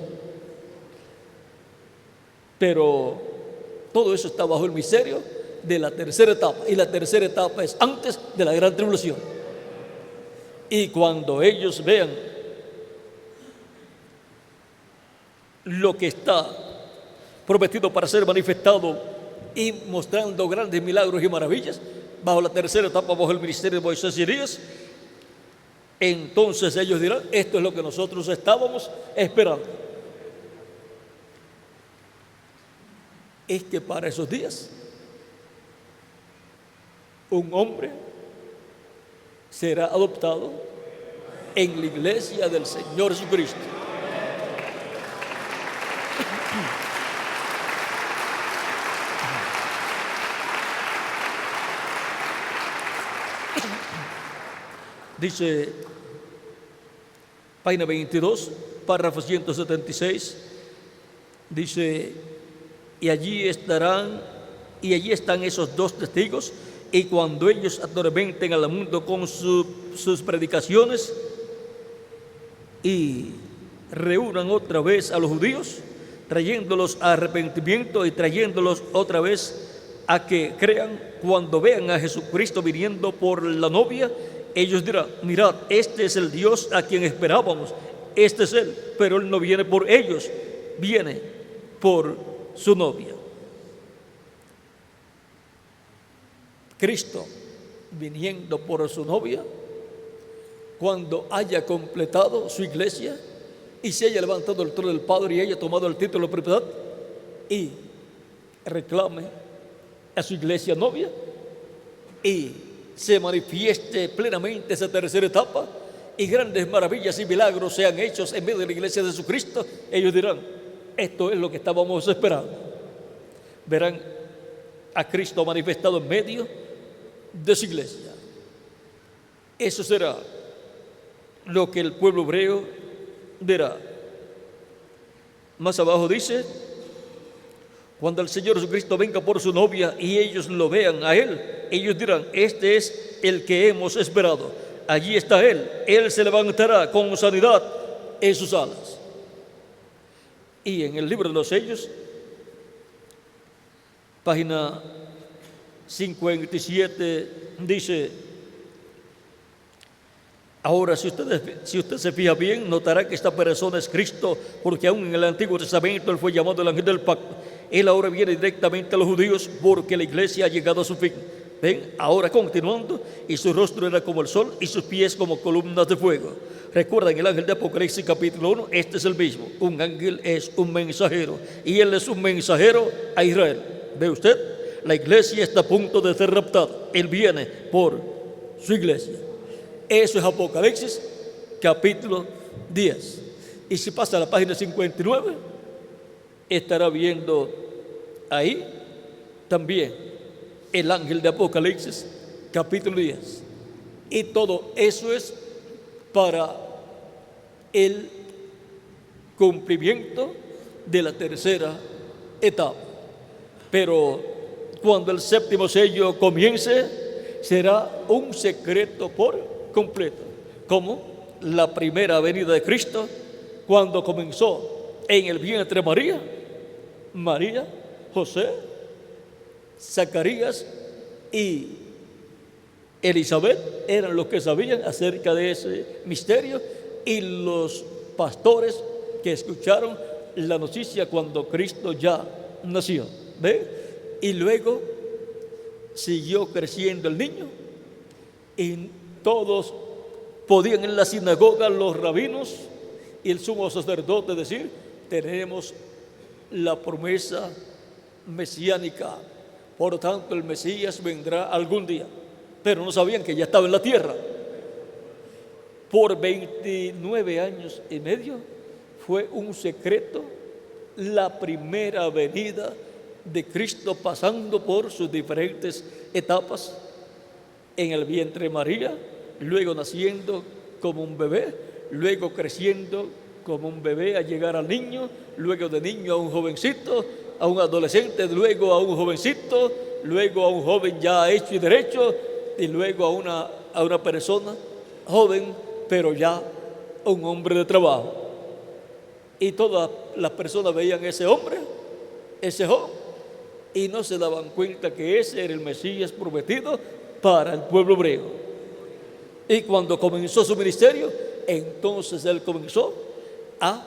Pero todo eso está bajo el misterio de la tercera etapa, y la tercera etapa es antes de la gran tribulación. Y cuando ellos vean lo que está prometido para ser manifestado y mostrando grandes milagros y maravillas bajo la tercera etapa, bajo el ministerio de Moisés y Elías, entonces ellos dirán: esto es lo que nosotros estábamos esperando. Es que para esos días un hombre será adoptado en la iglesia del Señor Jesucristo. Dice, página 22, párrafo 176, dice: y allí están esos dos testigos, y cuando ellos atormenten al mundo con sus predicaciones y reúnan otra vez a los judíos, trayéndolos a arrepentimiento y trayéndolos otra vez a que crean, cuando vean a Jesucristo viniendo por la novia, ellos dirán: mirad, este es el Dios a quien esperábamos, este es Él, pero Él no viene por ellos, viene por su novia. Cristo viniendo por su novia, cuando haya completado su iglesia y se haya levantado el trono del Padre y haya tomado el título de propiedad y reclame a su iglesia novia y se manifieste plenamente esa tercera etapa y grandes maravillas y milagros sean hechos en medio de la iglesia de Jesucristo, ellos dirán: esto es lo que estábamos esperando. Verán a Cristo manifestado en medio de su iglesia. Eso será lo que el pueblo hebreo verá. Más abajo dice: cuando el Señor Jesucristo venga por su novia y ellos lo vean a Él, ellos dirán: este es el que hemos esperado. Allí está Él. Él se levantará con sanidad en sus alas. Y en el libro de los sellos, página 57, dice: ahora, si usted se fija bien, notará que esta persona es Cristo, porque aún en el Antiguo Testamento Él fue llamado el ángel del pacto. Él ahora viene directamente a los judíos porque la iglesia ha llegado a su fin. Ven, ahora continuando, y su rostro era como el sol y sus pies como columnas de fuego. Recuerdan el ángel de Apocalipsis capítulo 1, este es el mismo. Un ángel es un mensajero, y él es un mensajero a Israel. ¿Ve usted? La iglesia está a punto de ser raptada. Él viene por su iglesia. Eso es Apocalipsis capítulo 10. Y si pasa a la página 59, estará viendo ahí también el ángel de Apocalipsis capítulo 10. Y todo eso es para el cumplimiento de la tercera etapa. Pero cuando el séptimo sello comience, será un secreto por completo, como la primera venida de Cristo, cuando comenzó en el vientre de María, José, Zacarías y Elizabeth eran los que sabían acerca de ese misterio, y los pastores que escucharon la noticia cuando Cristo ya nació. ¿Ve? Y luego siguió creciendo el niño, y todos podían en la sinagoga, los rabinos y el sumo sacerdote, decir: tenemos la promesa mesiánica, por lo tanto el Mesías vendrá algún día. Pero no sabían que ya estaba en la tierra. Por 29 años y medio fue un secreto la primera venida de Cristo, pasando por sus diferentes etapas en el vientre de María, luego naciendo como un bebé, luego creciendo como un bebé a llegar al niño, luego de niño a un jovencito, a un adolescente, luego a un jovencito, luego a un joven ya hecho y derecho, y luego a una persona joven, pero ya un hombre de trabajo. Y todas las personas veían ese hombre, ese joven, y no se daban cuenta que ese era el Mesías prometido para el pueblo hebreo. Y cuando comenzó su ministerio, entonces él comenzó a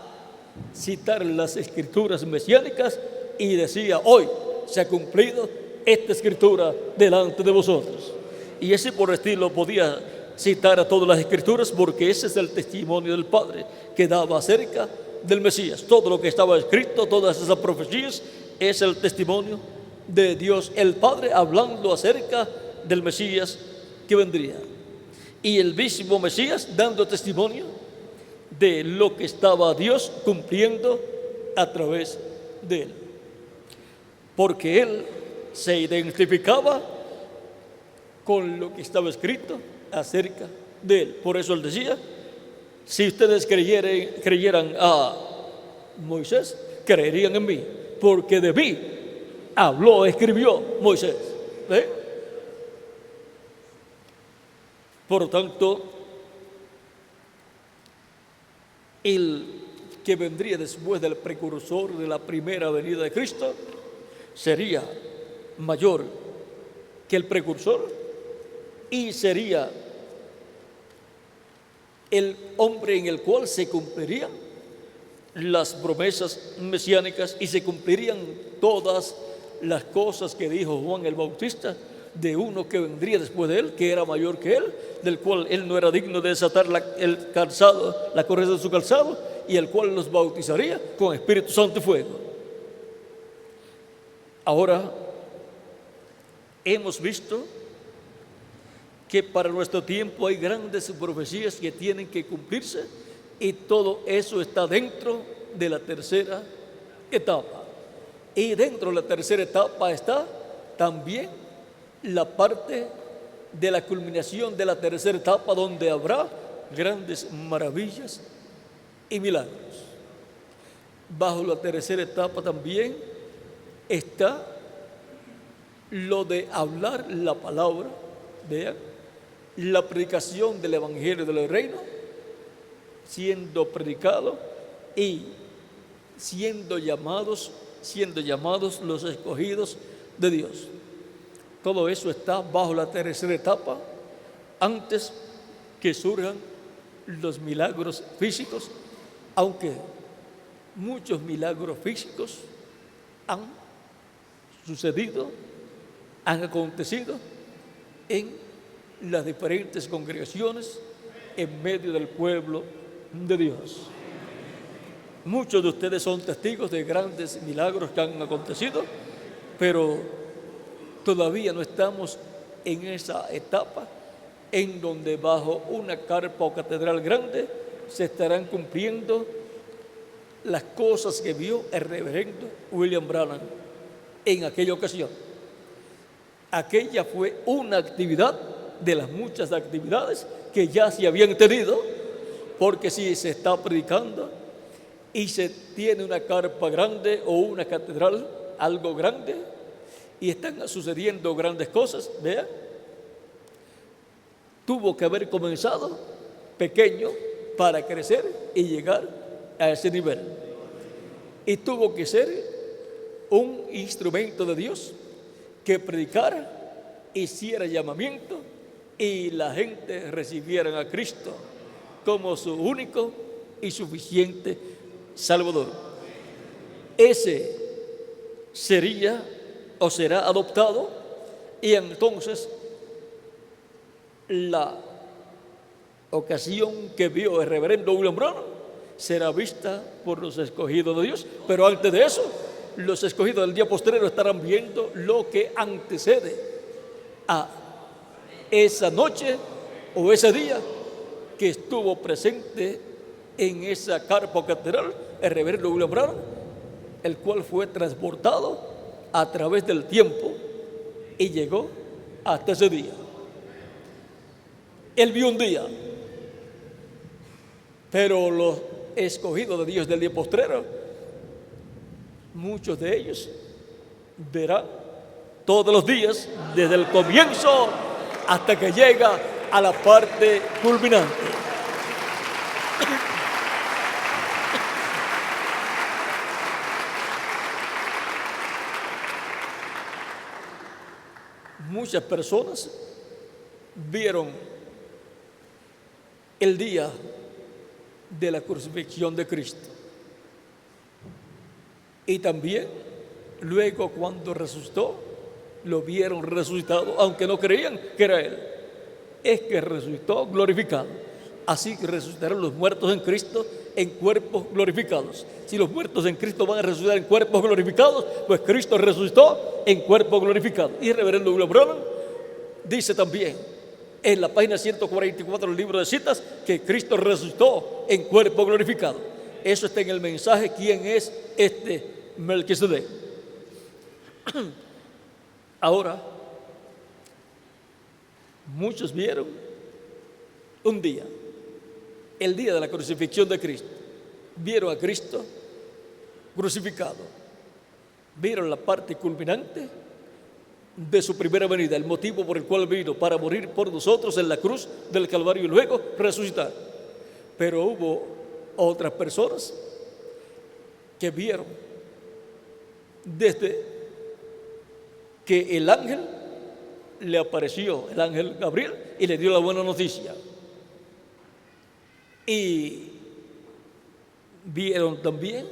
citar las escrituras mesiánicas y decía: hoy se ha cumplido esta escritura delante de vosotros. Y ese por estilo podía citar a todas las escrituras, porque ese es el testimonio del Padre que daba acerca del Mesías. Todo lo que estaba escrito, todas esas profecías, es el testimonio de Dios el Padre hablando acerca del Mesías que vendría. Y el mismo Mesías dando testimonio de lo que estaba Dios cumpliendo a través de él, porque él se identificaba con lo que estaba escrito acerca de él. Por eso él decía: si ustedes creyeran a Moisés, creerían en mí, porque de mí habló, escribió Moisés. Por lo tanto, el que vendría después del precursor de la primera venida de Cristo sería mayor que el precursor y sería el hombre en el cual se cumplirían las promesas mesiánicas y se cumplirían todas las cosas que dijo Juan el Bautista de uno que vendría después de él, que era mayor que él, del cual él no era digno de desatar el calzado, la correa de su calzado, y el cual los bautizaría con Espíritu Santo y fuego. Ahora hemos visto que para nuestro tiempo hay grandes profecías que tienen que cumplirse, y todo eso está dentro de la tercera etapa. Y dentro de la tercera etapa está también la parte de la culminación de la tercera etapa, donde habrá grandes maravillas y milagros. Bajo la tercera etapa también está lo de hablar la palabra, vean, la predicación del Evangelio del Reino, siendo predicado y siendo llamados los escogidos de Dios. Todo eso está bajo la tercera etapa, antes que surjan los milagros físicos, aunque muchos milagros físicos han sucedido, han acontecido en las diferentes congregaciones en medio del pueblo de Dios. Muchos de ustedes son testigos de grandes milagros que han acontecido, pero todavía no estamos en esa etapa en donde bajo una carpa o catedral grande se estarán cumpliendo las cosas que vio el reverendo William Branham en aquella ocasión. Aquella fue una actividad de las muchas actividades que ya se habían tenido, porque si se está predicando y se tiene una carpa grande o una catedral, algo grande, y están sucediendo grandes cosas, vean, tuvo que haber comenzado pequeño para crecer y llegar a ese nivel. Y tuvo que ser un instrumento de Dios que predicara, hiciera llamamiento y la gente recibiera a Cristo como su único y suficiente Salvador. Ese sería o será adoptado, y entonces la ocasión que vio el reverendo William Branham será vista por los escogidos de Dios. Pero antes de eso, los escogidos del día postrero estarán viendo lo que antecede a esa noche o ese día que estuvo presente en esa carpa catedral, el reverendo William Branham, el cual fue transportado a través del tiempo y llegó hasta ese día. Él vio un día, pero los escogidos de Dios del día postrero, muchos de ellos verán todos los días, desde el comienzo hasta que llega a la parte culminante. Muchas personas vieron el día de la crucifixión de Cristo. Y también, luego cuando resucitó, lo vieron resucitado, aunque no creían que era Él. Es que resucitó glorificado. Así que resucitarán los muertos en Cristo en cuerpos glorificados. Si los muertos en Cristo van a resucitar en cuerpos glorificados, pues Cristo resucitó en cuerpos glorificados. Y el reverendo William Branham dice también en la página 144 del libro de citas que Cristo resucitó en cuerpo glorificado. Eso está en el mensaje ¿Quién es este Melquisedec? Ahora, muchos vieron un día, el día de la crucifixión de Cristo. Vieron a Cristo crucificado. Vieron la parte culminante de su primera venida, el motivo por el cual vino, para morir por nosotros en la cruz del Calvario y luego resucitar. Pero hubo otras personas que vieron desde que el ángel le apareció, el ángel Gabriel, y le dio la buena noticia. Y vieron también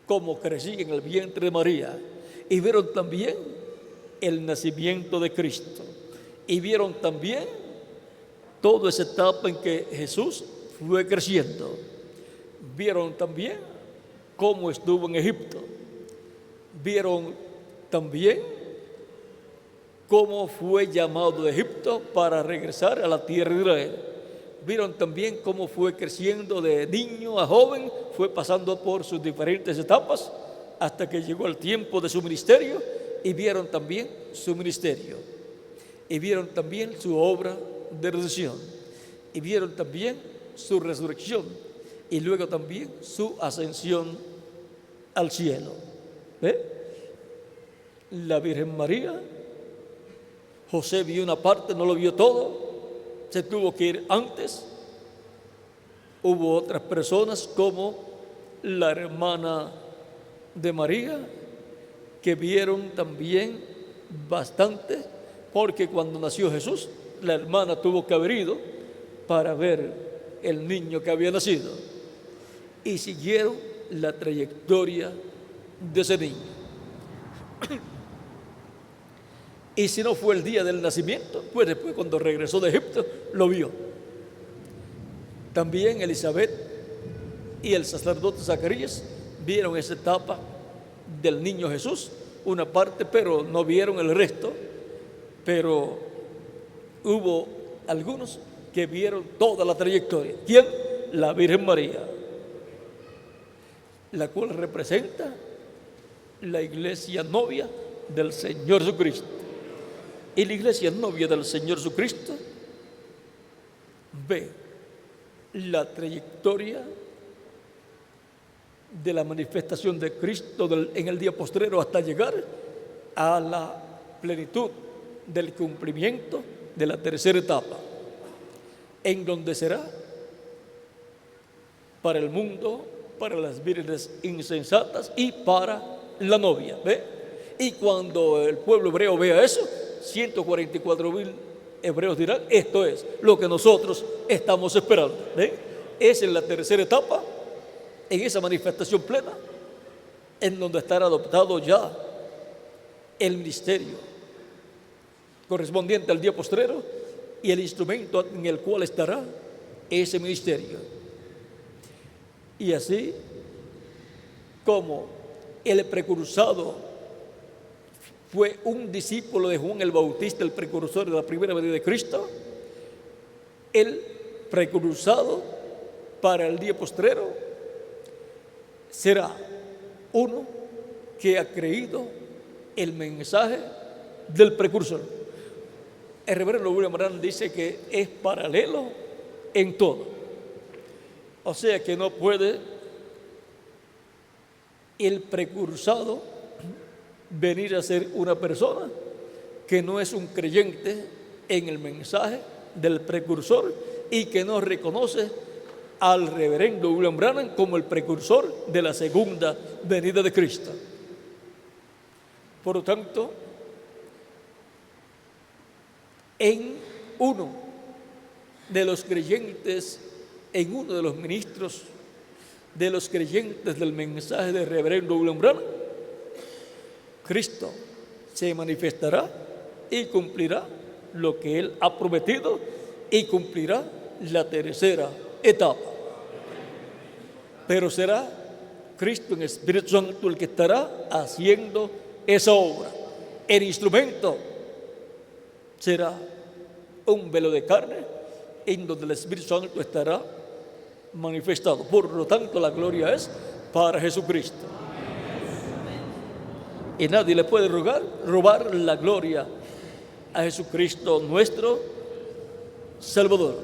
cómo crecía en el vientre de María. Y vieron también el nacimiento de Cristo. Y vieron también toda esa etapa en que Jesús fue creciendo. Vieron también cómo estuvo en Egipto. Vieron también cómo fue llamado de Egipto para regresar a la tierra de Israel. Vieron también cómo fue creciendo de niño a joven, fue pasando por sus diferentes etapas hasta que llegó el tiempo de su ministerio, y vieron también su ministerio, y vieron también su obra de redención, y vieron también su resurrección, y luego también su ascensión al cielo. ¿Ve? La Virgen María, José vio una parte, no lo vio todo, se tuvo que ir antes. Hubo otras personas como la hermana de María que vieron también bastante, porque cuando nació Jesús, la hermana tuvo que haber ido para ver el niño que había nacido, y siguieron la trayectoria de ese niño. Y si no fue el día del nacimiento, pues después cuando regresó de Egipto lo vio. También Elizabeth y el sacerdote Zacarías vieron esa etapa del niño Jesús, una parte, pero no vieron el resto. Pero hubo algunos que vieron toda la trayectoria. ¿Quién? La Virgen María, la cual representa la iglesia novia del Señor Jesucristo. Y la iglesia novia del Señor Jesucristo ve la trayectoria de la manifestación de Cristo en el día postrero hasta llegar a la plenitud del cumplimiento de la tercera etapa, en donde será para el mundo, para las vírgenes insensatas y para la novia. ¿Ve? Y cuando el pueblo hebreo vea eso, 144,000 hebreos dirán: esto es lo que nosotros estamos esperando. ¿Ven? Esa es la tercera etapa, en esa manifestación plena, en donde estará adoptado ya el ministerio correspondiente al día postrero y el instrumento en el cual estará ese ministerio. Y así como el precursado fue un discípulo de Juan el Bautista, el precursor de la primera venida de Cristo, él precursado para el día postrero será uno que ha creído el mensaje del precursor. El reverendo William Branham dice que es paralelo en todo. O sea que no puede el precursado venir a ser una persona que no es un creyente en el mensaje del precursor y que no reconoce al reverendo William Branham como el precursor de la segunda venida de Cristo. Por lo tanto, en uno de los creyentes, en uno de los ministros de los creyentes del mensaje del reverendo William Branham, Cristo se manifestará y cumplirá lo que Él ha prometido y cumplirá la tercera etapa. Pero será Cristo en Espíritu Santo el que estará haciendo esa obra. El instrumento será un velo de carne en donde el Espíritu Santo estará manifestado. Por lo tanto, la gloria es para Jesucristo. Y nadie le puede robar la gloria a Jesucristo, nuestro Salvador.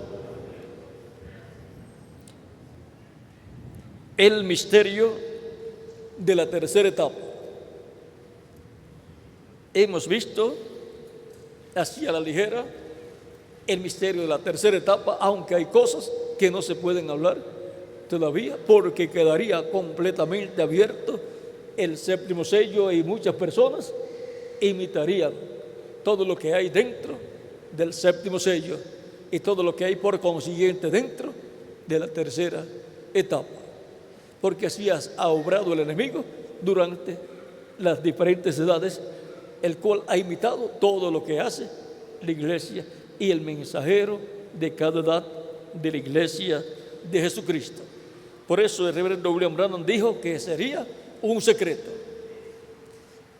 El misterio de la tercera etapa. Hemos visto, así a la ligera, el misterio de la tercera etapa, aunque hay cosas que no se pueden hablar todavía, porque quedaría completamente abierto el séptimo sello y muchas personas imitarían todo lo que hay dentro del séptimo sello y todo lo que hay por consiguiente dentro de la tercera etapa, porque así ha obrado el enemigo durante las diferentes edades, el cual ha imitado todo lo que hace la iglesia y el mensajero de cada edad de la iglesia de Jesucristo. Por eso el reverendo William Branham dijo que sería un secreto.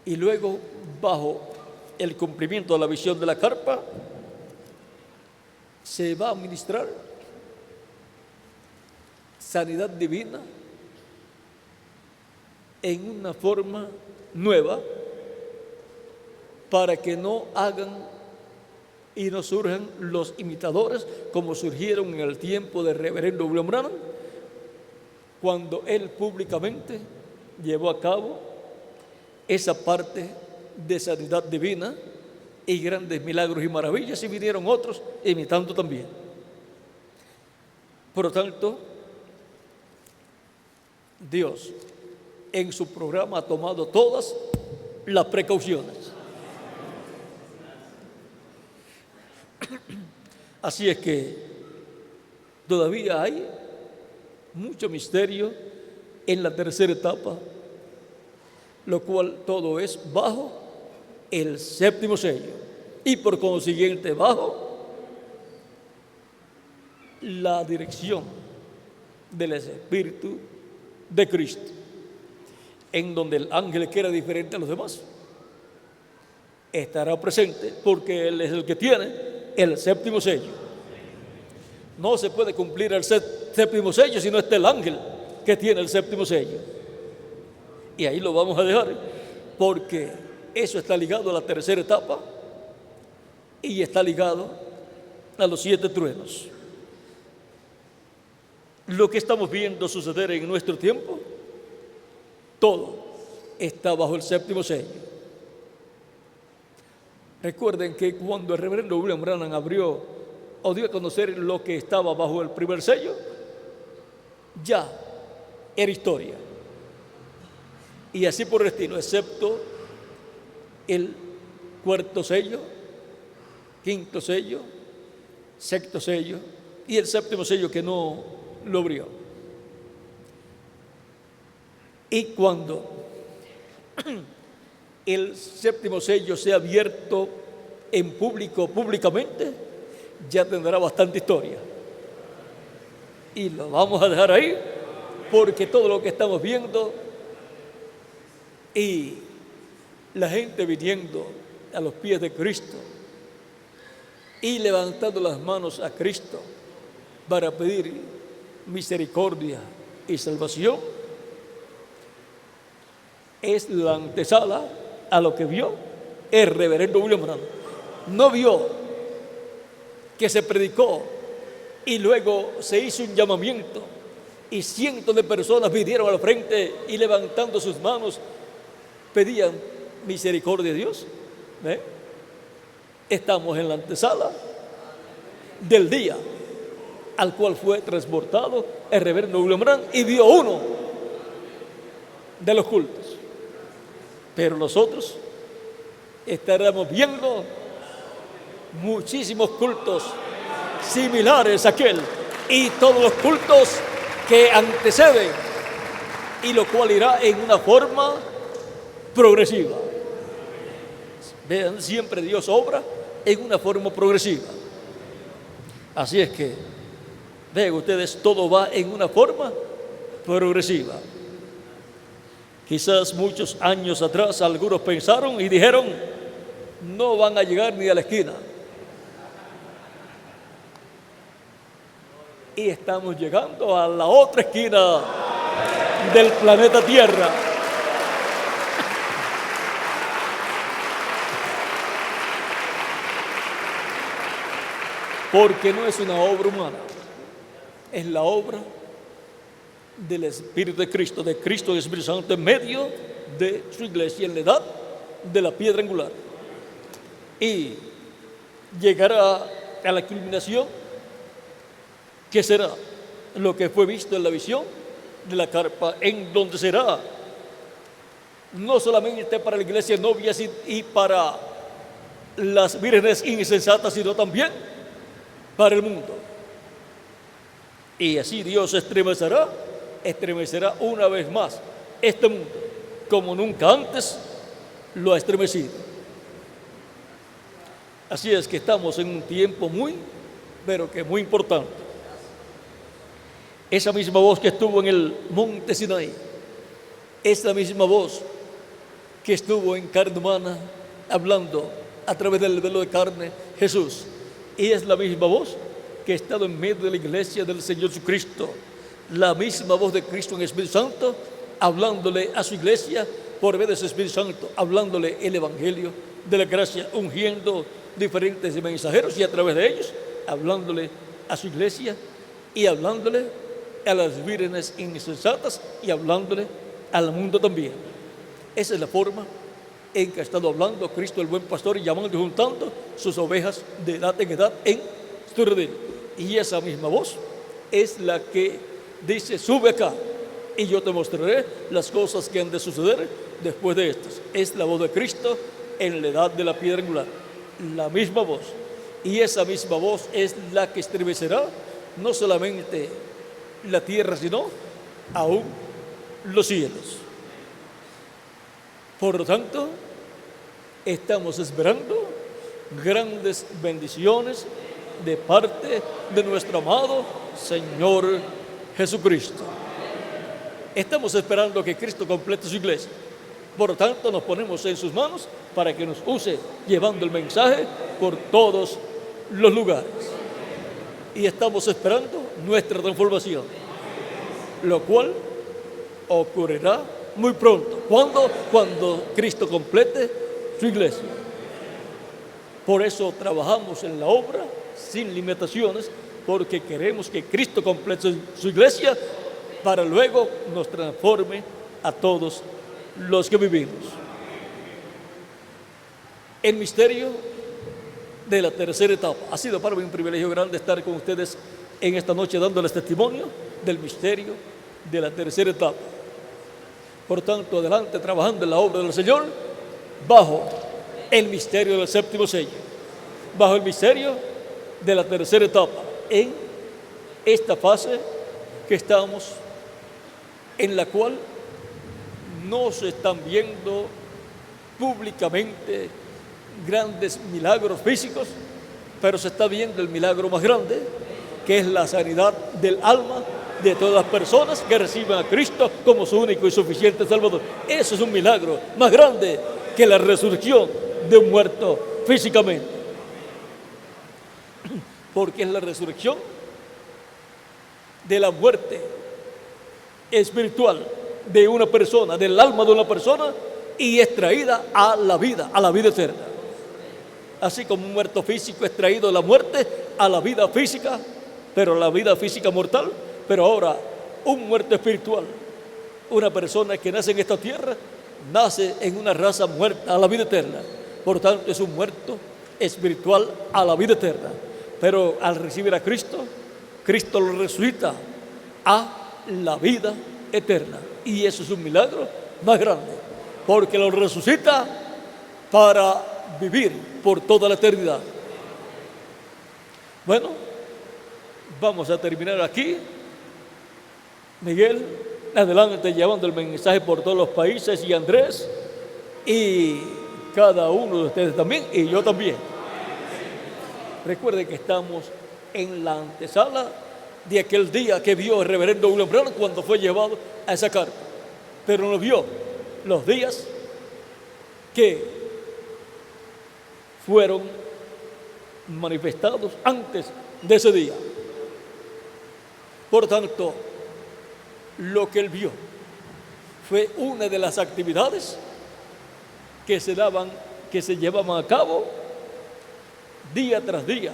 Y luego, bajo el cumplimiento de la visión de la carpa, se va a ministrar sanidad divina en una forma nueva para que no hagan y no surjan los imitadores como surgieron en el tiempo del reverendo William Branham, cuando él públicamente llevó a cabo esa parte de sanidad divina y grandes milagros y maravillas, y vinieron otros imitando también. Por lo tanto, Dios en su programa ha tomado todas las precauciones. Así es que todavía hay mucho misterio en la tercera etapa, lo cual todo es bajo el séptimo sello y por consiguiente bajo la dirección del Espíritu de Cristo, en donde el ángel, que era diferente a los demás, estará presente porque Él es el que tiene el séptimo sello. No se puede cumplir el séptimo sello si no está el ángel que tiene el séptimo sello. Y ahí lo vamos a dejar, porque eso está ligado a la tercera etapa y está ligado a los 7 truenos. Lo que estamos viendo suceder en nuestro tiempo, todo está bajo el séptimo sello. Recuerden que cuando el reverendo William Branham abrió o dio a conocer lo que estaba bajo el primer sello, ya era historia. Y así por el estilo, excepto el cuarto sello, quinto sello, sexto sello y el séptimo sello que no lo abrió. Y cuando el séptimo sello sea abierto en público, públicamente, ya tendrá bastante historia. Y lo vamos a dejar ahí, porque todo lo que estamos viendo y la gente viniendo a los pies de Cristo y levantando las manos a Cristo para pedir misericordia y salvación, es la antesala a lo que vio el reverendo William Branham. No vio que se predicó y luego se hizo un llamamiento y cientos de personas vinieron al frente y levantando sus manos pedían misericordia de Dios. ¿Ve? Estamos en la antesala del día al cual fue transportado el reverendo William Branham y vio uno de los cultos. Pero nosotros estaremos viendo muchísimos cultos similares a aquel y todos los cultos que anteceden, y lo cual irá en una forma progresiva. Vean, siempre Dios obra en una forma progresiva. Así es que, vean ustedes, todo va en una forma progresiva. Quizás muchos años atrás algunos pensaron y dijeron, no van a llegar ni a la esquina. Y estamos llegando a la otra esquina del planeta Tierra. Porque no es una obra humana, es la obra del Espíritu de Cristo y Espíritu Santo en medio de su iglesia en la edad de la piedra angular. Y llegará a la culminación, que será lo que fue visto en la visión de la carpa, en donde será no solamente para la iglesia novia y para las vírgenes insensatas, sino también para el mundo. Y así Dios estremecerá una vez más este mundo como nunca antes lo ha estremecido. Así es que estamos en un tiempo pero que muy importante. Esa misma voz que estuvo en el monte Sinaí, esa misma voz que estuvo en carne humana hablando a través del velo de carne, Jesús, y es la misma voz que ha estado en medio de la iglesia del Señor Jesucristo, la misma voz de Cristo en el Espíritu Santo, hablándole a su iglesia por medio de su Espíritu Santo, hablándole el Evangelio de la gracia, ungiendo diferentes mensajeros y a través de ellos, hablándole a su iglesia y hablándole a las vírgenes insensatas y hablándole al mundo también. Esa es la forma en que ha estado hablando Cristo el buen pastor y llamando y juntando sus ovejas de edad en edad en su redil. Y esa misma voz es la que dice, sube acá y yo te mostraré las cosas que han de suceder después de estas. Es la voz de Cristo en la edad de la piedra angular, la misma voz. Y esa misma voz es la que estremecerá no solamente la tierra, sino aún los cielos. Por lo tanto, estamos esperando grandes bendiciones de parte de nuestro amado Señor Jesucristo. Estamos esperando que Cristo complete su iglesia. Por lo tanto, nos ponemos en sus manos para que nos use llevando el mensaje por todos los lugares. Y estamos esperando nuestra transformación, lo cual ocurrirá muy pronto. ¿Cuándo? Cuando Cristo complete su iglesia. Por eso trabajamos en la obra sin limitaciones, porque queremos que Cristo complete su iglesia para luego nos transforme a todos los que vivimos. El misterio de la tercera etapa. Ha sido para mí un privilegio grande estar con ustedes en esta noche dándoles testimonio del misterio de la tercera etapa. Por tanto, adelante trabajando en la obra del Señor bajo el misterio del séptimo sello, bajo el misterio de la tercera etapa, en esta fase que estamos, en la cual no se están viendo públicamente grandes milagros físicos, pero se está viendo el milagro más grande, que es la sanidad del alma de todas las personas que reciben a Cristo como su único y suficiente Salvador. Eso es un milagro más grande que la resurrección de un muerto físicamente, porque es la resurrección de la muerte espiritual de una persona, del alma de una persona, y es traída a la vida eterna. Así como un muerto físico es traído de la muerte a la vida física, pero la vida física mortal, pero ahora un muerto espiritual, una persona que nace en esta tierra, nace en una raza muerta a la vida eterna. Por tanto, es un muerto espiritual a la vida eterna. Pero al recibir a Cristo, Cristo lo resucita a la vida eterna. Y eso es un milagro más grande, porque lo resucita para vivir por toda la eternidad. Bueno, vamos a terminar aquí. Miguel, adelante llevando el mensaje por todos los países, y Andrés, y cada uno de ustedes también, y yo también. Recuerden que estamos en la antesala de aquel día que vio el reverendo William Branham cuando fue llevado a esa carta, pero no vio los días que fueron manifestados antes de ese día. Por tanto, lo que él vio fue una de las actividades que se llevaban a cabo día tras día.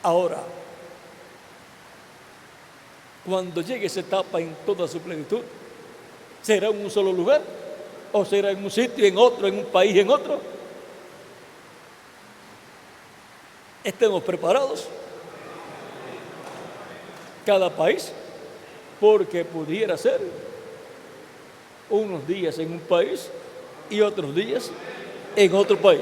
Ahora, cuando llegue esa etapa en toda su plenitud, ¿será en un solo lugar? ¿O será en un sitio, en otro, en un país, en otro? Estemos preparados, cada país, porque pudiera ser unos días en un país y otros días en otro país.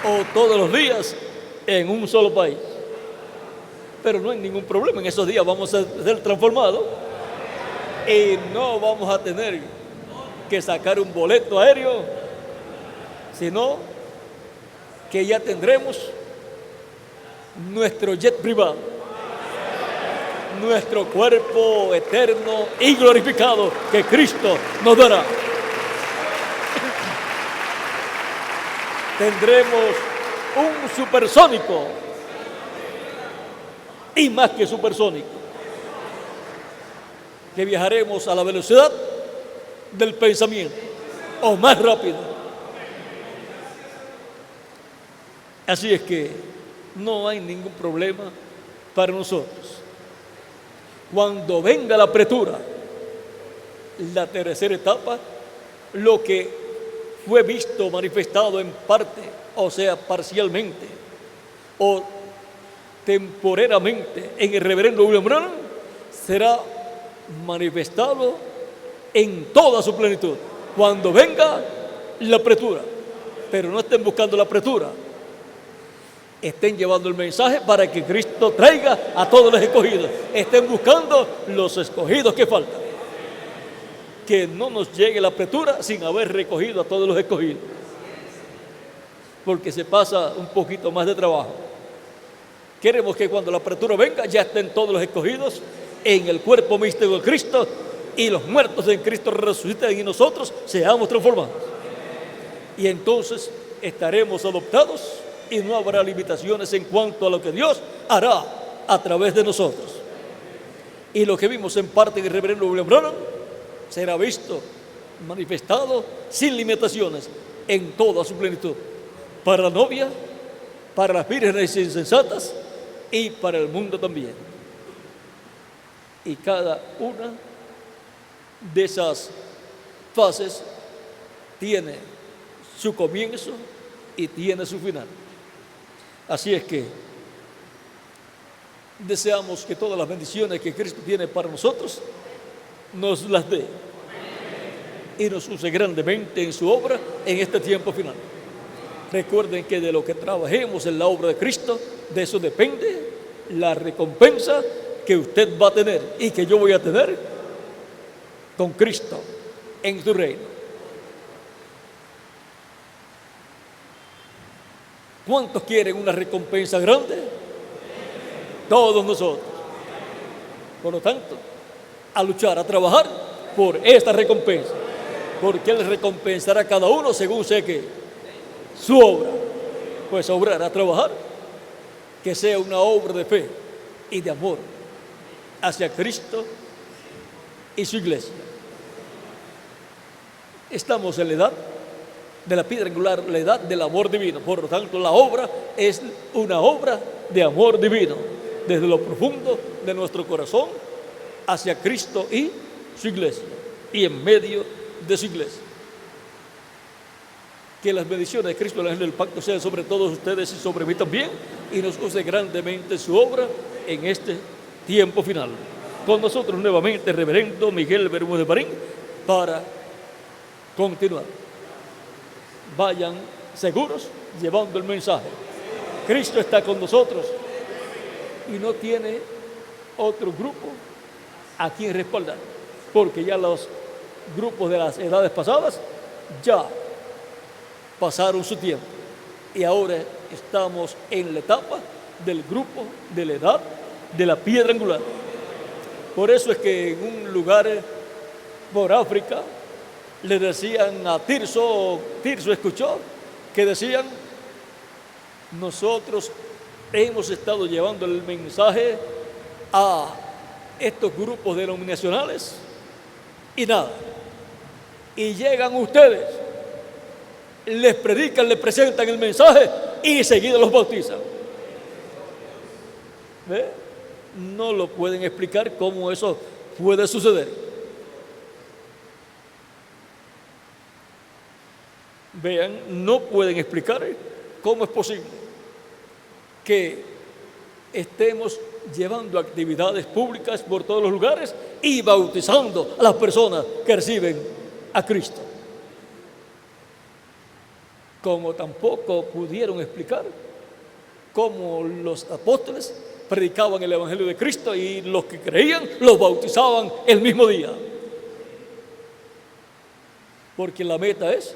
O todos los días en un solo país. Pero no hay ningún problema, en esos días vamos a ser transformados y no vamos a tener que sacar un boleto aéreo, sino que ya tendremos nuestro jet privado, nuestro cuerpo eterno y glorificado que Cristo nos dará. Tendremos un supersónico y más que supersónico, que viajaremos a la velocidad del pensamiento o más rápido. Así es que no hay ningún problema para nosotros. Cuando venga la apretura, la tercera etapa, lo que fue visto, manifestado en parte, o sea, parcialmente o temporeramente en el reverendo William Branham, será manifestado en toda su plenitud cuando venga la apretura. Pero no estén buscando la apretura, estén llevando el mensaje para que Cristo traiga a todos los escogidos. Estén buscando los escogidos que faltan. Que no nos llegue la apretura sin haber recogido a todos los escogidos, porque se pasa un poquito más de trabajo. Queremos que cuando la apretura venga ya estén todos los escogidos en el cuerpo místico de Cristo, y los muertos en Cristo resuciten y nosotros seamos transformados. Y entonces estaremos adoptados y no habrá limitaciones en cuanto a lo que Dios hará a través de nosotros. Y lo que vimos en parte en el reverendo William Branham será visto, manifestado sin limitaciones en toda su plenitud, para la novia, para las vírgenes insensatas y para el mundo también. Y cada una de esas fases tiene su comienzo y tiene su final. Así es que deseamos que todas las bendiciones que Cristo tiene para nosotros nos las dé y nos use grandemente en su obra en este tiempo final. Recuerden que de lo que trabajemos en la obra de Cristo, de eso depende la recompensa que usted va a tener y que yo voy a tener con Cristo en su reino. ¿Cuántos quieren una recompensa grande? Todos nosotros. Por lo tanto, a luchar, a trabajar por esta recompensa. porque Él recompensará a cada uno según sé que su obra. Pues obrar, a trabajar, que sea una obra de fe y de amor hacia Cristo y su iglesia. Estamos en la edad de la piedra angular, la edad del amor divino. Por lo tanto, la obra es una obra de amor divino, desde lo profundo de nuestro corazón hacia Cristo y su iglesia, y en medio de su iglesia. Que las bendiciones de Cristo, el ángel del pacto, sean sobre todos ustedes y sobre mí también, y nos use grandemente su obra en este tiempo final. Con nosotros nuevamente el reverendo Miguel Bermúdez Marín para continuar. Vayan seguros llevando el mensaje. Cristo está con nosotros y no tiene otro grupo a quien respaldar, porque ya los grupos de las edades pasadas ya pasaron su tiempo y ahora estamos en la etapa del grupo de la edad de la piedra angular. Por eso es que en un lugar por África le decían a Tirso escuchó que decían: nosotros hemos estado llevando el mensaje a estos grupos denominacionales y nada, y llegan ustedes, les predican, les presentan el mensaje y seguido los bautizan. ¿Ve? No lo pueden explicar cómo eso puede suceder. Vean, no pueden explicar cómo es posible que estemos llevando actividades públicas por todos los lugares y bautizando a las personas que reciben a Cristo. Como tampoco pudieron explicar cómo los apóstoles predicaban el Evangelio de Cristo y los que creían los bautizaban el mismo día. Porque la meta es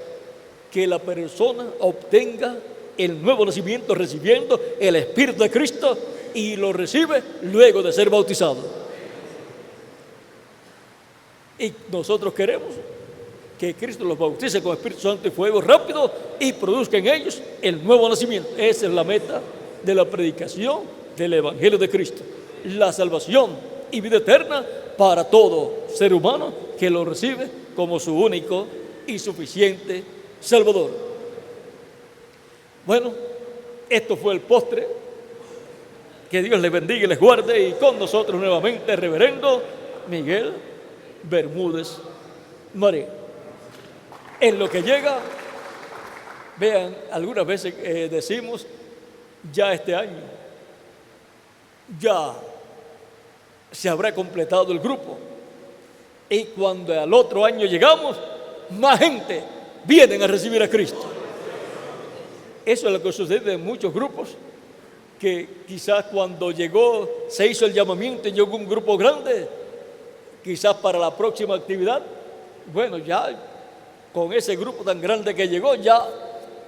que la persona obtenga el nuevo nacimiento recibiendo el Espíritu de Cristo y lo recibe luego de ser bautizado. Y nosotros queremos que Cristo los bautice con Espíritu Santo y fuego rápido y produzca en ellos el nuevo nacimiento. Esa es la meta de la predicación del Evangelio de Cristo, la salvación y vida eterna para todo ser humano que lo recibe como su único y suficiente Salvador. Bueno, esto fue el postre. Que Dios les bendiga y les guarde, y con nosotros nuevamente el reverendo Miguel Bermúdez Marín. En lo que llega, vean, algunas veces decimos, ya este año, ya se habrá completado el grupo. Y cuando al otro año llegamos, más gente vienen a recibir a Cristo. Eso es lo que sucede en muchos grupos, que quizás cuando se hizo el llamamiento y llegó un grupo grande, quizás para la próxima actividad, bueno, ya con ese grupo tan grande que llegó, ya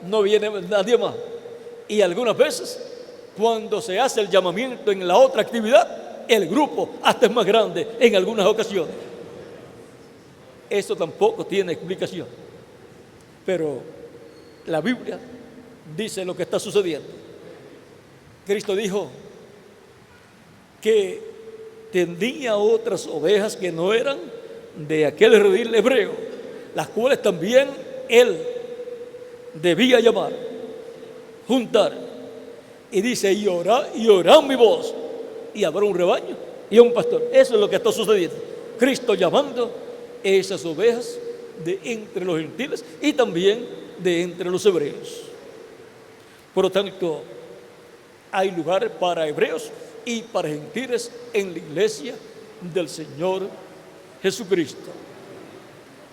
no viene nadie más. Y algunas veces, cuando se hace el llamamiento en la otra actividad, el grupo hasta es más grande en algunas ocasiones. Eso tampoco tiene explicación. Pero la Biblia dice lo que está sucediendo. Cristo dijo que tenía otras ovejas que no eran de aquel redil hebreo, las cuales también Él debía llamar, juntar. Y dice, y oirán mi voz, y habrá un rebaño y un pastor. Eso es lo que está sucediendo. Cristo llamando esas ovejas de entre los gentiles y también de entre los hebreos. Por lo tanto, hay lugar para hebreos y para gentiles en la iglesia del Señor Jesucristo.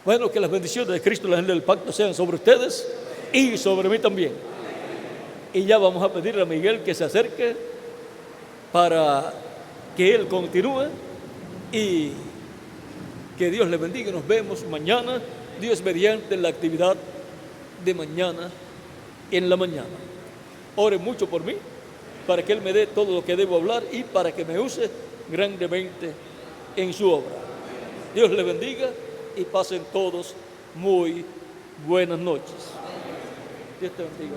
Bueno, que las bendiciones de Cristo, la gente del pacto, sean sobre ustedes y sobre mí también. Y ya vamos a pedirle a Miguel que se acerque para que él continúe, y que Dios le bendiga. Nos vemos mañana, Dios mediante, la actividad de mañana en la mañana. Oren mucho por mí, para que Él me dé todo lo que debo hablar y para que me use grandemente en su obra. Dios le bendiga y pasen todos muy buenas noches. Dios te bendiga.